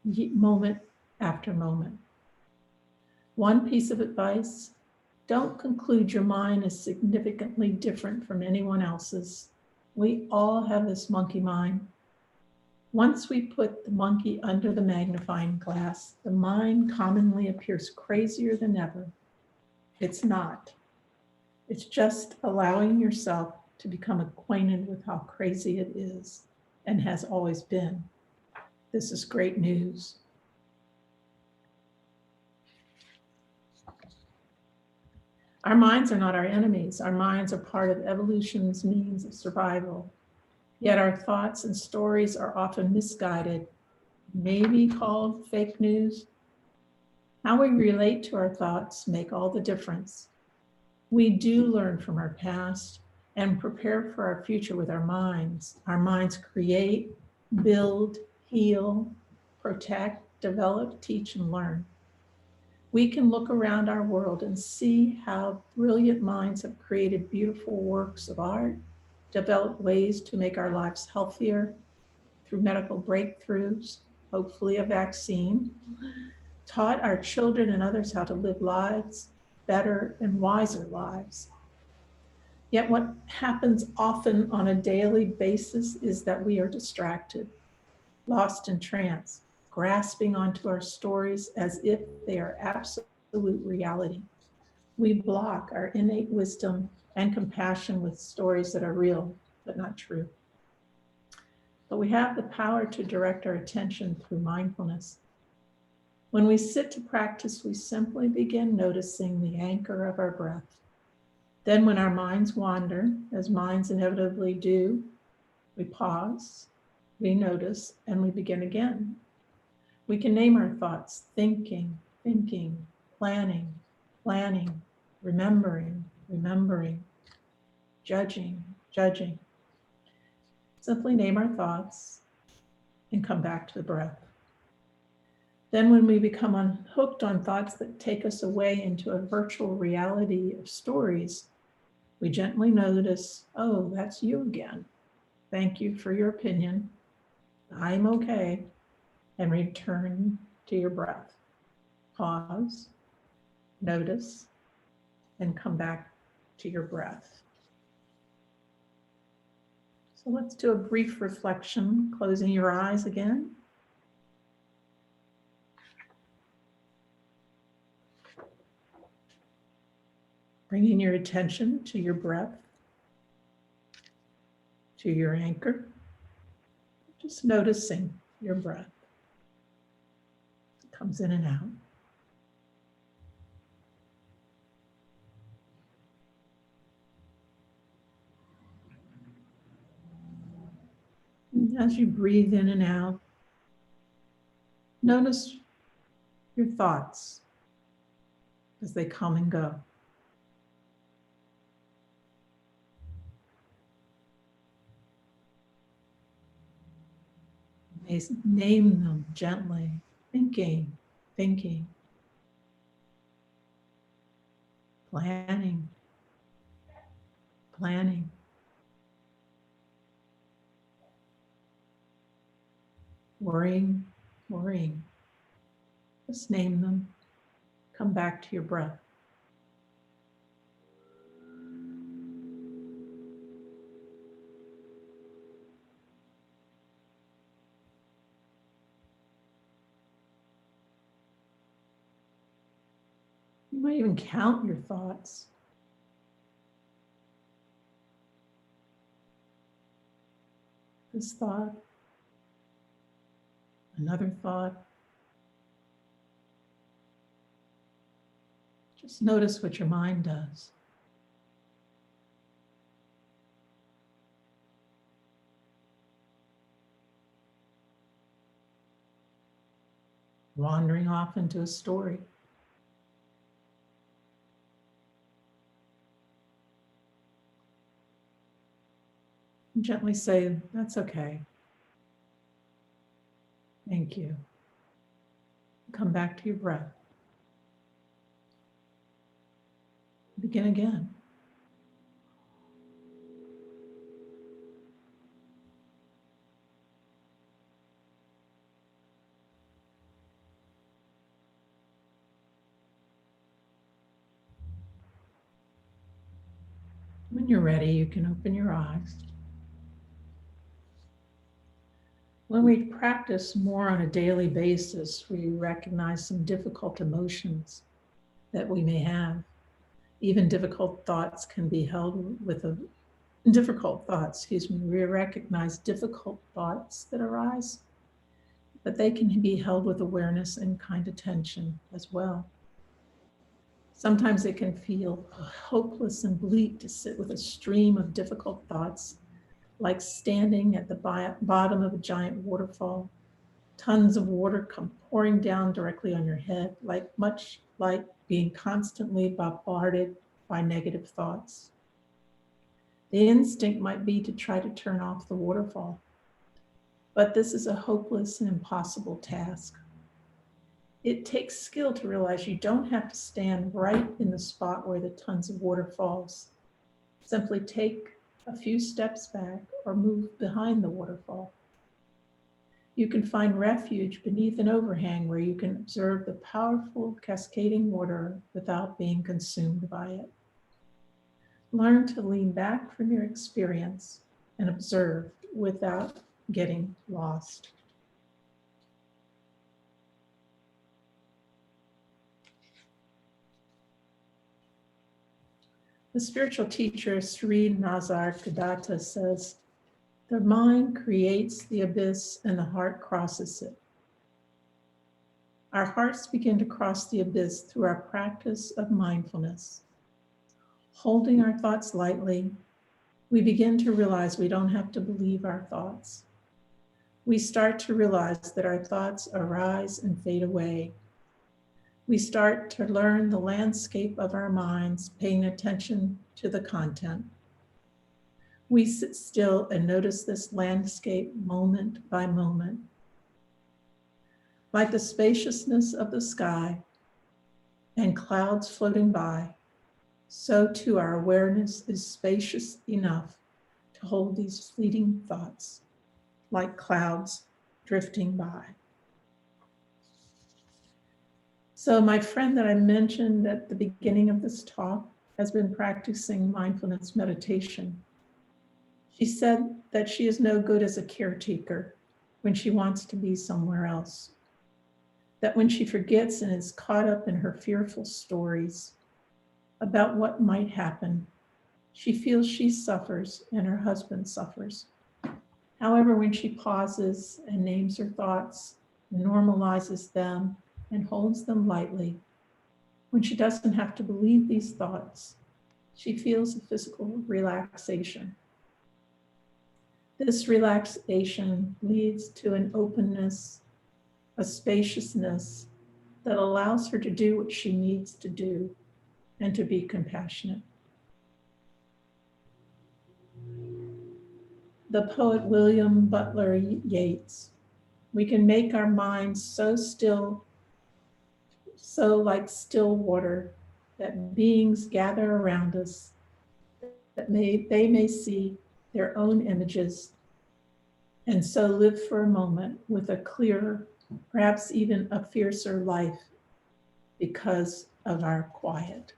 moment after moment. One piece of advice, don't conclude your mind is significantly different from anyone else's. We all have this monkey mind. Once we put the monkey under the magnifying glass, the mind commonly appears crazier than ever. It's not. It's just allowing yourself to become acquainted with how crazy it is and has always been. This is great news. Our minds are not our enemies. Our minds are part of evolution's means of survival. Yet our thoughts and stories are often misguided, maybe called fake news. How we relate to our thoughts make all the difference. We do learn from our past and prepare for our future with our minds. Our minds create, build, heal, protect, develop, teach, and learn. We can look around our world and see how brilliant minds have created beautiful works of art, developed ways to make our lives healthier through medical breakthroughs, hopefully a vaccine, taught our children and others how to live lives, better and wiser lives. Yet what happens often on a daily basis is that we are distracted, lost in trance, grasping onto our stories as if they are absolute reality. We block our innate wisdom and compassion with stories that are real, but not true. but we have the power to direct our attention through mindfulness. When we sit to practice, we simply begin noticing the anchor of our breath. Then when our minds wander, as minds inevitably do, we pause, we notice, and we begin again. We can name our thoughts: thinking, planning, remembering, judging. Simply name our thoughts and come back to the breath. Then when we become unhooked on thoughts that take us away into a virtual reality of stories, we gently notice, oh, that's you again. Thank you for your opinion. I'm okay. And return to your breath. Pause, notice, and come back to your breath. So let's do a brief reflection, closing your eyes again. Bringing your attention to your breath, to your anchor. Just noticing your breath. It comes in and out. And as you breathe in and out, notice your thoughts as they come and go. Name them gently. Thinking, planning, worrying. Just name them. Come back to your breath. You might even count your thoughts. This thought, another thought. Just notice what your mind does. Wandering off into a story. Gently say, that's okay. Thank you. Come back to your breath. Begin again. When you're ready, you can open your eyes. When we practice more on a daily basis, we recognize some difficult emotions that we may have. Even difficult thoughts can be held with difficult thoughts, we recognize difficult thoughts that arise, but they can be held with awareness and kind attention as well. Sometimes it can feel hopeless and bleak to sit with a stream of difficult thoughts, like standing at the bottom of a giant waterfall. Tons of water come pouring down directly on your head, much like being constantly bombarded by negative thoughts. The instinct might be to try to turn off the waterfall, but this is a hopeless and impossible task. It takes skill to realize you don't have to stand right in the spot where the tons of water falls. Simply take a few steps back or move behind the waterfall. You can find refuge beneath an overhang where you can observe the powerful cascading water without being consumed by it. Learn to lean back from your experience and observe without getting lost. The spiritual teacher Sri Nazar Kadatta says, The mind creates the abyss and the heart crosses it. Our hearts begin to cross the abyss through our practice of mindfulness. Holding our thoughts lightly, we begin to realize we don't have to believe our thoughts. We start to realize that our thoughts arise and fade away. We start to learn the landscape of our minds, paying attention to the content. We sit still and notice this landscape moment by moment. Like the spaciousness of the sky and clouds floating by, so too our awareness is spacious enough to hold these fleeting thoughts like clouds drifting by. So my friend that I mentioned at the beginning of this talk has been practicing mindfulness meditation. She said that she is no good as a caretaker when she wants to be somewhere else. That when she forgets and is caught up in her fearful stories about what might happen, she feels she suffers and her husband suffers. However, when she pauses and names her thoughts, normalizes them, and holds them lightly, when she doesn't have to believe these thoughts, she feels a physical relaxation. This relaxation leads to an openness, a spaciousness that allows her to do what she needs to do and to be compassionate. The poet William Butler Yeats, we can make our minds so still, so like still water, that beings gather around us, that they may see their own images, and so live for a moment with a clearer, perhaps even a fiercer life because of our quiet.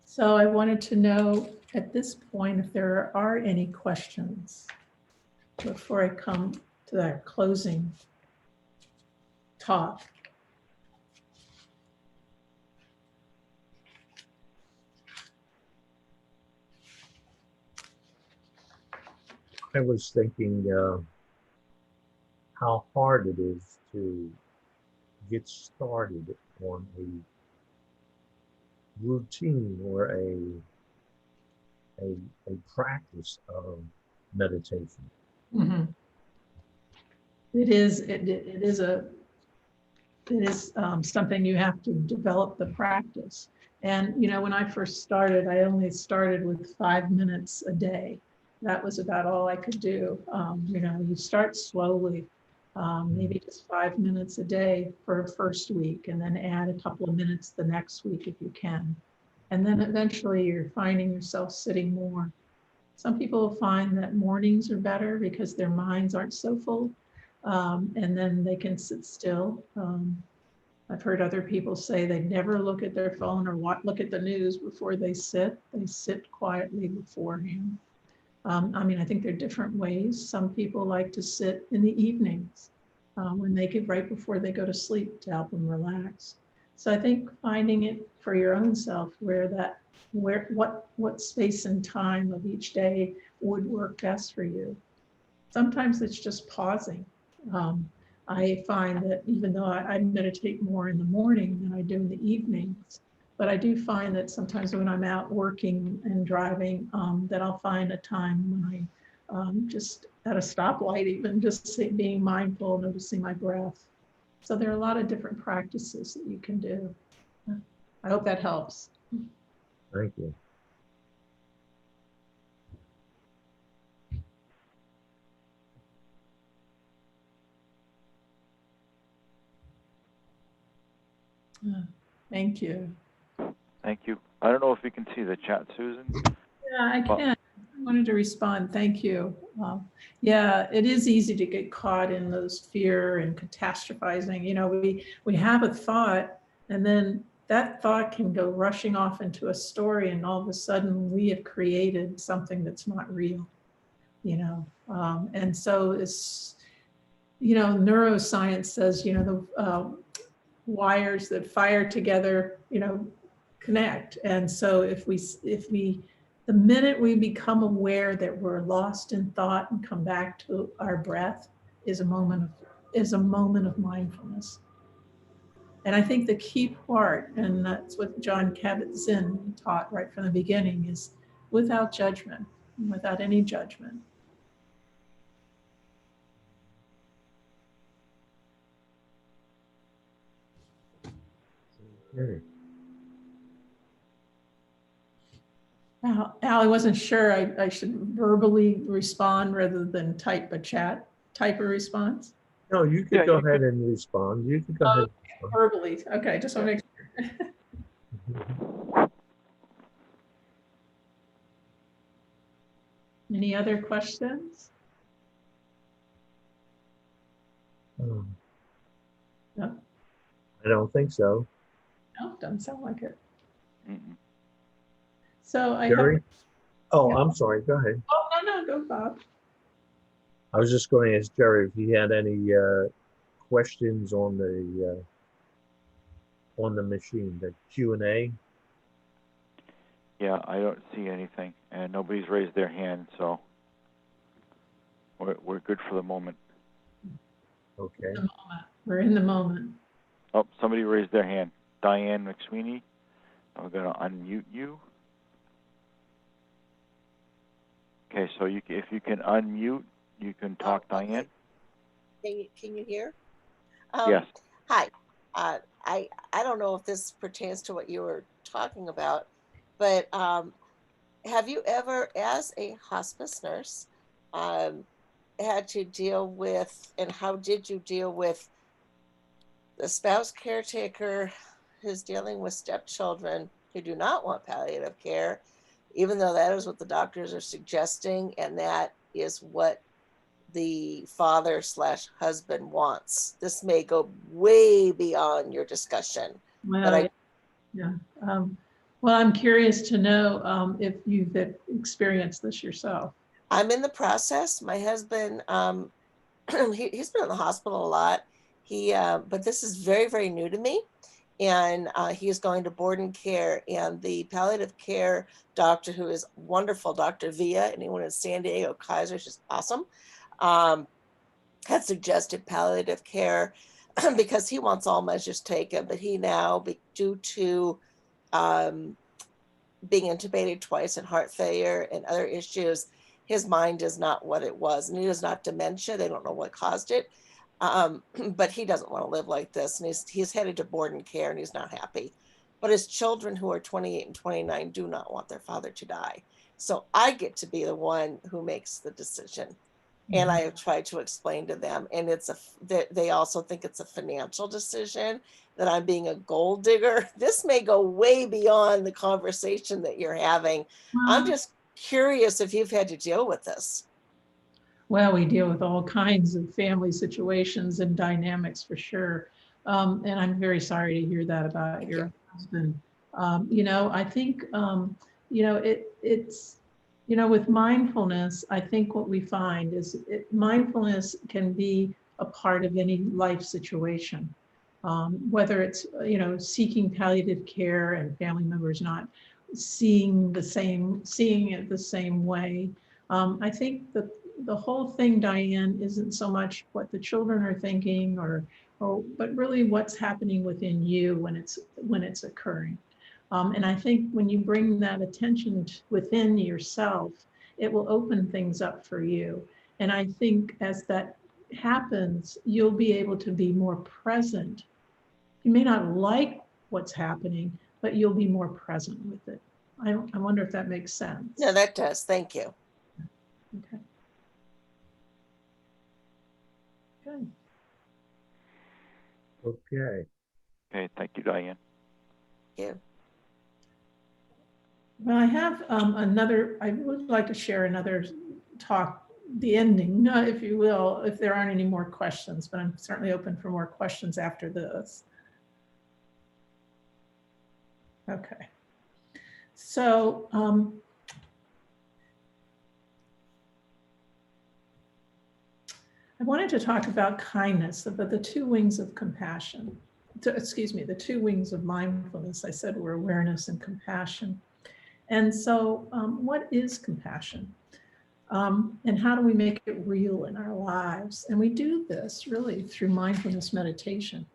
So I wanted to know at this point if there are any questions before I come to our closing talk. I was thinking how hard it is to get started on a routine or a practice of meditation. Mm-hmm. It is something you have to develop the practice. And you know, when I first started, I only started with 5 minutes a day. That was about all I could do. You know, you start slowly, maybe just 5 minutes a day for a first week, and then add a couple of minutes the next week if you can. And then eventually you're finding yourself sitting more. Some people find that mornings are better because their minds aren't so full, and then they can sit still. I've heard other people say they never look at their phone or look at the news before they sit. They sit quietly beforehand. I mean, I think there are different ways. Some people like to sit in the evenings when they get right before they go to sleep to help them relax. So I think finding it for your own self what space and time of each day would work best for you. Sometimes it's just pausing. I find that even though I meditate more in the morning than I do in the evenings, but I do find that sometimes when I'm out working and driving, that I'll find a time when I just at a stoplight, even just being mindful, noticing my breath. So there are a lot of different practices that you can do. I hope that helps. Thank you. Thank you. Thank you. I don't know if you can see the chat, Susan. Yeah, I can. I wanted to respond. Thank you. Yeah, it is easy to get caught in those fear and catastrophizing. You know, we have a thought, and then that thought can go rushing off into a story, and all of a sudden we have created something that's not real. You know, and so it's, you know, neuroscience says, you know, the wires that fire together, you know, connect. And so the minute we become aware that we're lost in thought and come back to our breath is a moment of mindfulness. And I think the key part, and that's what John Kabat-Zinn taught right from the beginning, is without judgment, without any judgment. Okay. Al, I wasn't sure I should verbally respond rather than type a response. No, you could Yeah, go you ahead could. and respond. You could go ahead. And Verbally, okay, just want to make sure. respond. Any other questions? Um, No, I don't think so. no, doesn't sound like it. Mm-mm. So I have, Jerry? Oh, Yeah. I'm sorry. Go ahead. oh, no, go Bob. I was just going to ask Jerry if he had any questions on the machine, the Q&A. Yeah, I don't see anything, and nobody's raised their hand, so we're good for the moment. Okay. The moment. We're in the moment. Oh, somebody raised their hand. Diane McSweeney. I'm going to unmute you. Okay, so if you can unmute, you can talk, Oh, okay. Diane. Can you hear? Yes. Hi. I don't know if this pertains to what you were talking about, but have you ever, as a hospice nurse, had to deal with, and how did you deal with the spouse caretaker who's dealing with stepchildren who do not want palliative care, even though that is what the doctors are suggesting, and that is what the father slash husband wants? This may go way beyond your discussion, but Well, yeah. Well, I'm curious to know if you've experienced this yourself. I'm in the process. My husband, he's been in the hospital a lot. But this is very, very new to me. And he is going to board and care. And the palliative care doctor, who is wonderful, Dr. Via, anyone in San Diego, Kaiser, she's awesome, had suggested palliative care because he wants all measures taken. But he now, due to being intubated twice and heart failure and other issues, his mind is not what it was. And it is not dementia. They don't know what caused it. But he doesn't want to live like this. And he's headed to board and care, and he's not happy. But his children, who are 28 and 29, do not want their father to die. So I get to be the one who makes the decision. And I have tried to explain to them, and they also think it's a financial decision, that I'm being a gold digger. This may go way beyond the conversation that you're having. I'm just curious if you've had to deal with this. Well, we deal with all kinds of family situations and dynamics for sure. And I'm very sorry to hear that about Thank your you. husband. I think, it's, with mindfulness, I think what we find is mindfulness can be a part of any life situation. Whether it's, seeking palliative care and family members not seeing it the same way. I think that the whole thing, Diane, isn't so much what the children are thinking but really what's happening within you when it's occurring. And I think when you bring that attention within yourself, it will open things up for you. And I think as that happens, you'll be able to be more present. You may not like what's happening, but you'll be more present with it. I wonder if that makes sense. No, that does. Thank you. Okay. Good. Okay. Okay, thank you, Diane. Thank you. Well, I have I would like to share another talk, the ending, if you will, if there aren't any more questions, but I'm certainly open for more questions after this. Okay. So, I wanted to talk about kindness, about the two wings of compassion. the two wings of mindfulness, I said, were awareness and compassion. And so what is compassion? And how do we make it real in our lives? And we do this really through mindfulness meditation.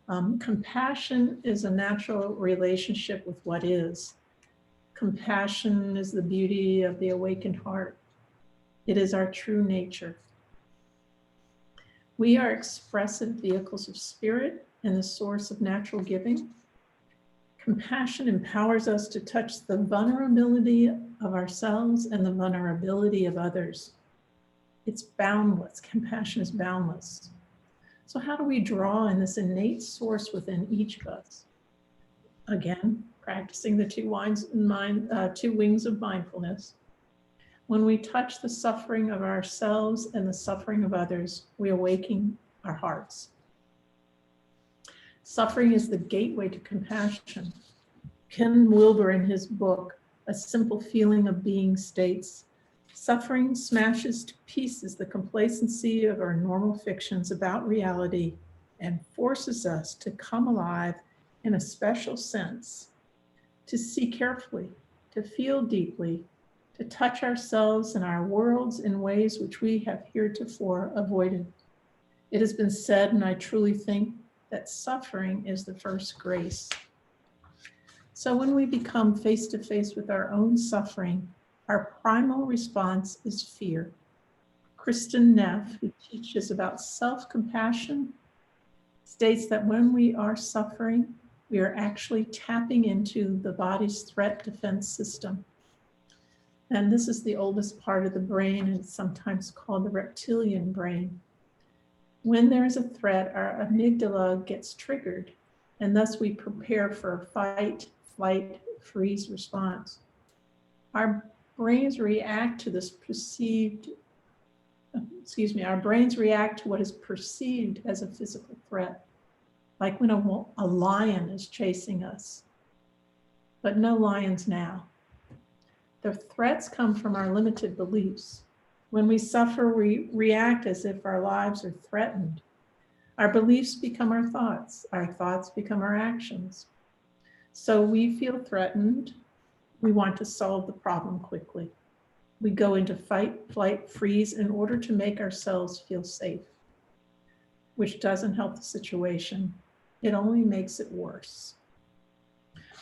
Compassion is a natural relationship with what is. Compassion is the beauty of the awakened heart. It is our true nature. We are expressive vehicles of spirit and the source of natural giving. Compassion empowers us to touch the vulnerability of ourselves and the vulnerability of others. It's boundless. Compassion is boundless. So how do we draw in this innate source within each of us? Again, practicing the two wings of mindfulness. When we touch the suffering of ourselves and the suffering of others, we awaken our hearts. Suffering is the gateway to compassion. Ken Wilber, in his book, A Simple Feeling of Being, states, suffering smashes to pieces the complacency of our normal fictions about reality and forces us to come alive in a special sense, to see carefully, to feel deeply, to touch ourselves and our worlds in ways which we have heretofore avoided. It has been said, and I truly think, that suffering is the first grace. So when we become face to face with our own suffering, our primal response is fear. Kristen Neff, who teaches about self-compassion, states that when we are suffering, we are actually tapping into the body's threat defense system. And this is the oldest part of the brain, and it's sometimes called the reptilian brain. When there is a threat, our amygdala gets triggered, and thus we prepare for a fight, flight, freeze response. Our brains react to this our brains react to what is perceived as a physical threat, like when a lion is chasing us. But no lions now. The threats come from our limited beliefs. When we suffer, we react as if our lives are threatened. Our beliefs become our thoughts become our actions. So we feel threatened. We want to solve the problem quickly. We go into fight, flight, freeze in order to make ourselves feel safe, which doesn't help the situation. It only makes it worse.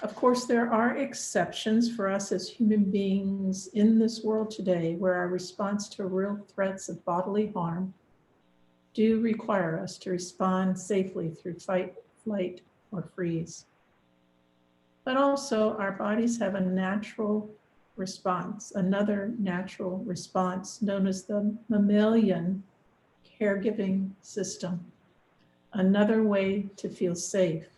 Of course, there are exceptions for us as human beings in this world today, where our response to real threats of bodily harm do require us to respond safely through fight, flight, or freeze. But also our bodies have a natural response, another natural response known as the mammalian caregiving system, another way to feel safe.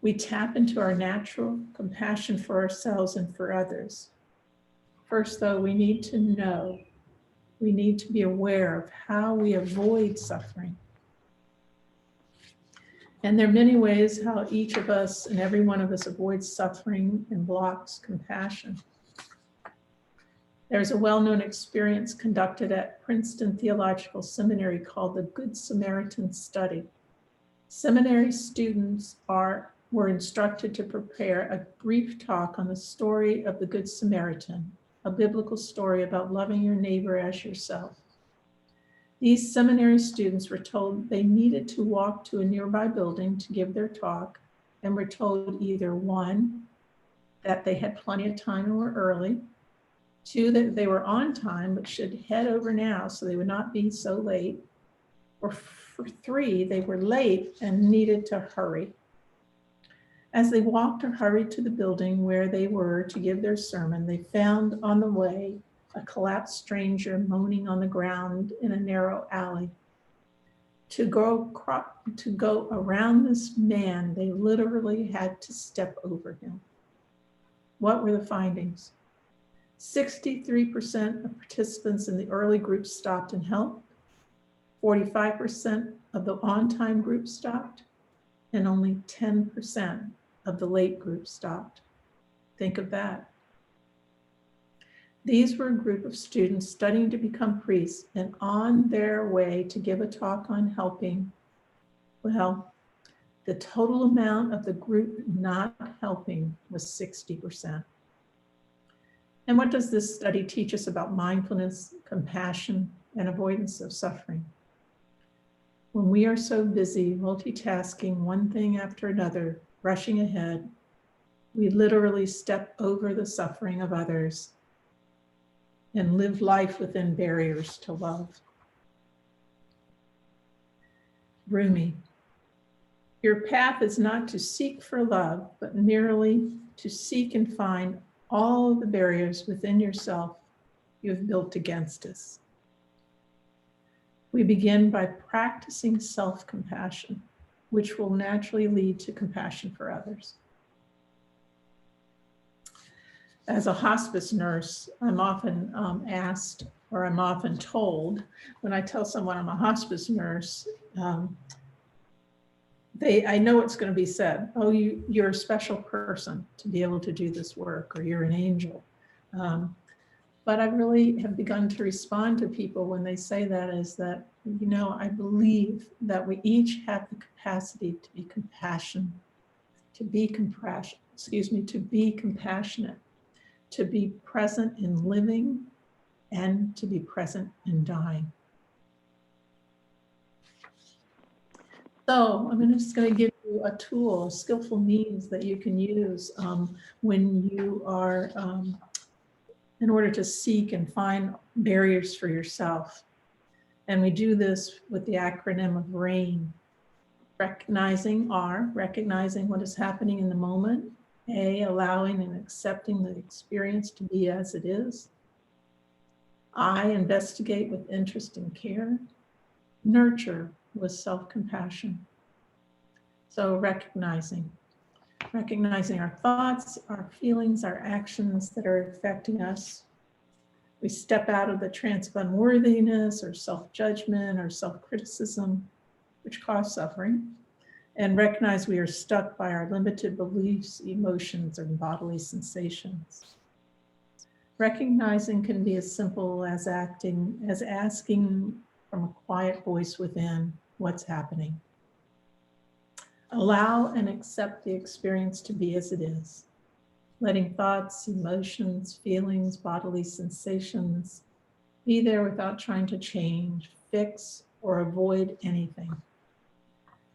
We tap into our natural compassion for ourselves and for others. First, though, we need to be aware of how we avoid suffering. And there are many ways how each of us and every one of us avoids suffering and blocks compassion. There's a well-known experience conducted at Princeton Theological Seminary called the Good Samaritan Study. Seminary students were instructed to prepare a brief talk on the story of the Good Samaritan, a biblical story about loving your neighbor as yourself. These seminary students were told they needed to walk to a nearby building to give their talk, and were told either 1, that they had plenty of time and were early, 2, that they were on time but should head over now so they would not be so late, or 3, they were late and needed to hurry. As they walked or hurried to the building where they were to give their sermon, they found on the way a collapsed stranger moaning on the ground in a narrow alley. To go around this man, they literally had to step over him. What were the findings? 63% of participants in the early group stopped and helped. 45% of the on-time group stopped, and only 10% of the late group stopped. Think of that. These were a group of students studying to become priests and on their way to give a talk on helping Well, the total amount of the group not helping was 60%. And what does this study teach us about mindfulness, compassion, and avoidance of suffering? When we are so busy multitasking one thing after another, rushing ahead, we literally step over the suffering of others and live life within barriers to love. Rumi, your path is not to seek for love, but merely to seek and find all the barriers within yourself you have built against us. We begin by practicing self-compassion, which will naturally lead to compassion for others. As a hospice nurse, I'm often asked, or I'm often told, when I tell someone I'm a hospice nurse, I know it's going to be said, oh, you're a special person to be able to do this work, or you're an angel. But I really have begun to respond to people when they say that is that, I believe that we each have the capacity to be compassionate, to be compassionate, to be present in living, and to be present in dying. So I'm just going to give you a tool, a skillful means that you can use when you are, in order to seek and find barriers for yourself. And we do this with the acronym of RAIN. Recognizing R, recognizing what is happening in the moment. A, allowing and accepting the experience to be as it is. I, investigate with interest and care. Nurture with self-compassion. So recognizing our thoughts, our feelings, our actions that are affecting us. We step out of the trance of unworthiness or self-judgment or self-criticism, which cause suffering, and recognize we are stuck by our limited beliefs, emotions, and bodily sensations. Recognizing can be as simple as asking from a quiet voice within, what's happening? Allow and accept the experience to be as it is, letting thoughts, emotions, feelings, bodily sensations be there without trying to change, fix, or avoid anything.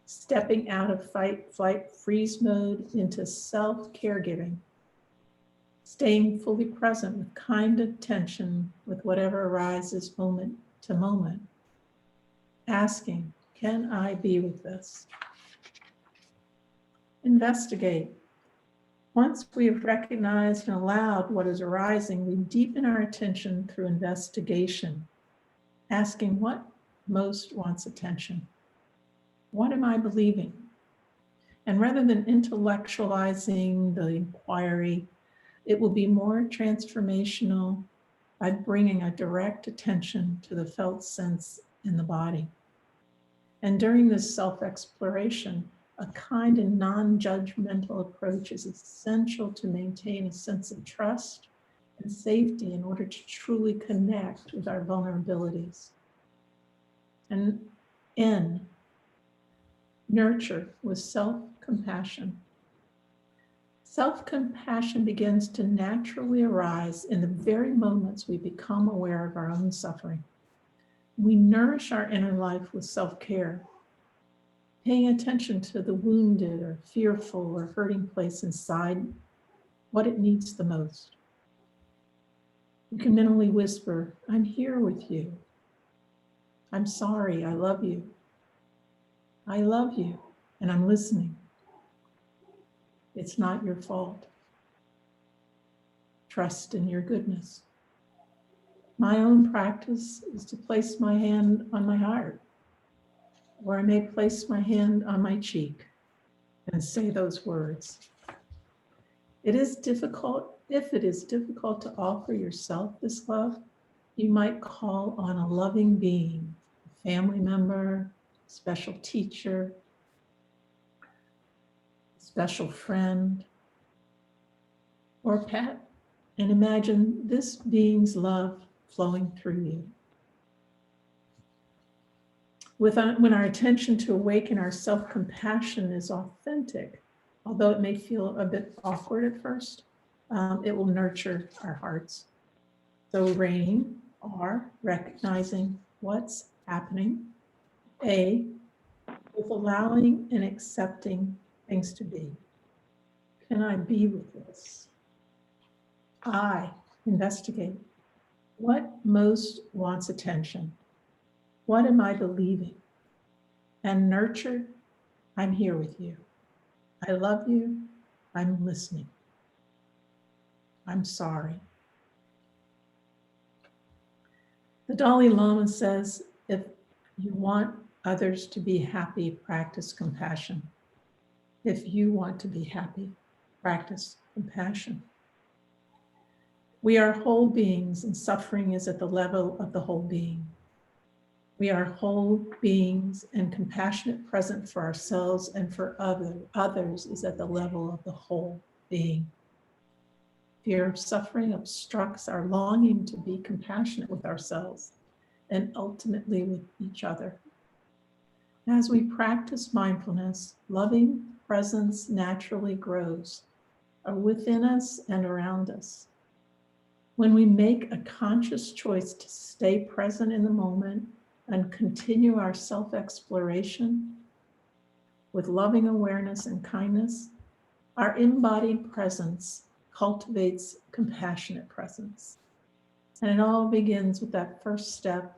Stepping out of fight, flight, freeze mode into self-caregiving. Staying fully present with kind attention with whatever arises moment to moment. Asking, can I be with this? Investigate. Once we have recognized and allowed what is arising, we deepen our attention through investigation, asking what most wants attention. What am I believing? And rather than intellectualizing the inquiry, it will be more transformational by bringing a direct attention to the felt sense in the body. And during this self-exploration, a kind and non-judgmental approach is essential to maintain a sense of trust and safety in order to truly connect with our vulnerabilities. And N, nurture with self-compassion. Self-compassion begins to naturally arise in the very moments we become aware of our own suffering. We nourish our inner life with self-care, paying attention to the wounded or fearful or hurting place inside, what it needs the most. You can mentally whisper, I'm here with you. I'm sorry, I love you. I love you, and I'm listening. It's not your fault. Trust in your goodness. My own practice is to place my hand on my heart, or I may place my hand on my cheek and say those words. If it is difficult to offer yourself this love, you might call on a loving being, a family member, special teacher, special friend, or pet, and imagine this being's love flowing through you. When our attention to awaken our self-compassion is authentic, although it may feel a bit awkward at first, it will nurture our hearts. So RAIN, R, recognizing what's happening. A, with allowing and accepting things to be. Can I be with this? I, investigate. What most wants attention? What am I believing? And nurture, I'm here with you. I love you. I'm listening. I'm sorry. The Dalai Lama says, if you want others to be happy, practice compassion. If you want to be happy, practice compassion. We are whole beings, and suffering is at the level of the whole being. We are whole beings, and compassionate present for ourselves and for others is at the level of the whole being. Fear of suffering obstructs our longing to be compassionate with ourselves and ultimately with each other. As we practice mindfulness, loving presence naturally grows within us and around us. When we make a conscious choice to stay present in the moment and continue our self-exploration with loving awareness and kindness, our embodied presence cultivates compassionate presence. And it all begins with that first step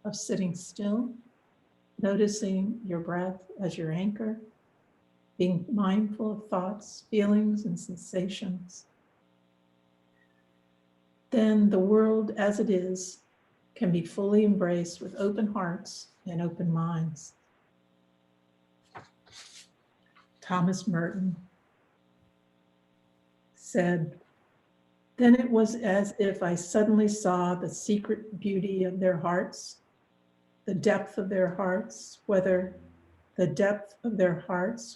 of sitting still, noticing your breath as your anchor, being mindful of thoughts, feelings, and sensations. Then the world as it is can be fully embraced with open hearts and open minds. Thomas Merton said, "Then it was as if I suddenly saw the secret beauty of their hearts, the depth of their hearts,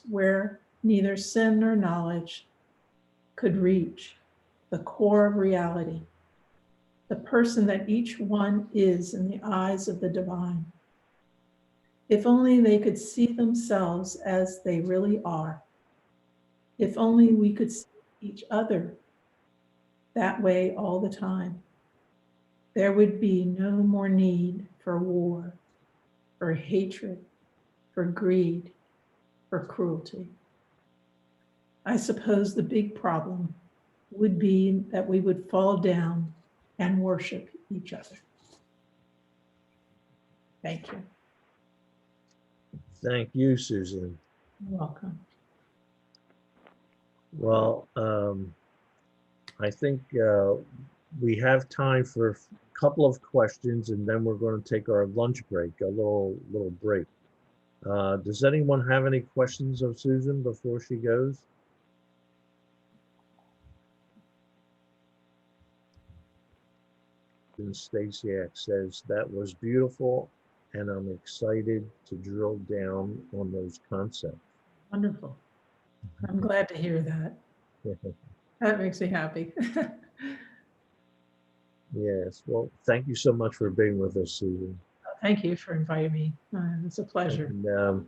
where neither sin nor knowledge could reach, the core of reality, the person that each one is in the eyes of the divine. If only they could see themselves as they really are. If only we could see each other that way all the time, there would be no more need for war, for hatred, for greed, for cruelty. I suppose the big problem would be that we would fall down and worship each other." Thank you. Thank you, Susan. You're welcome. Well, I think we have time for a couple of questions, and then we're going to take our lunch break, a little break. Does anyone have any questions of Susan before she goes? And Stasiak says, that was beautiful, and I'm excited to drill down on those concepts. Wonderful. I'm glad to hear that. That makes me happy. Yes, well, thank you so much for being with us, Susan. Thank you for inviting me. It's a pleasure. And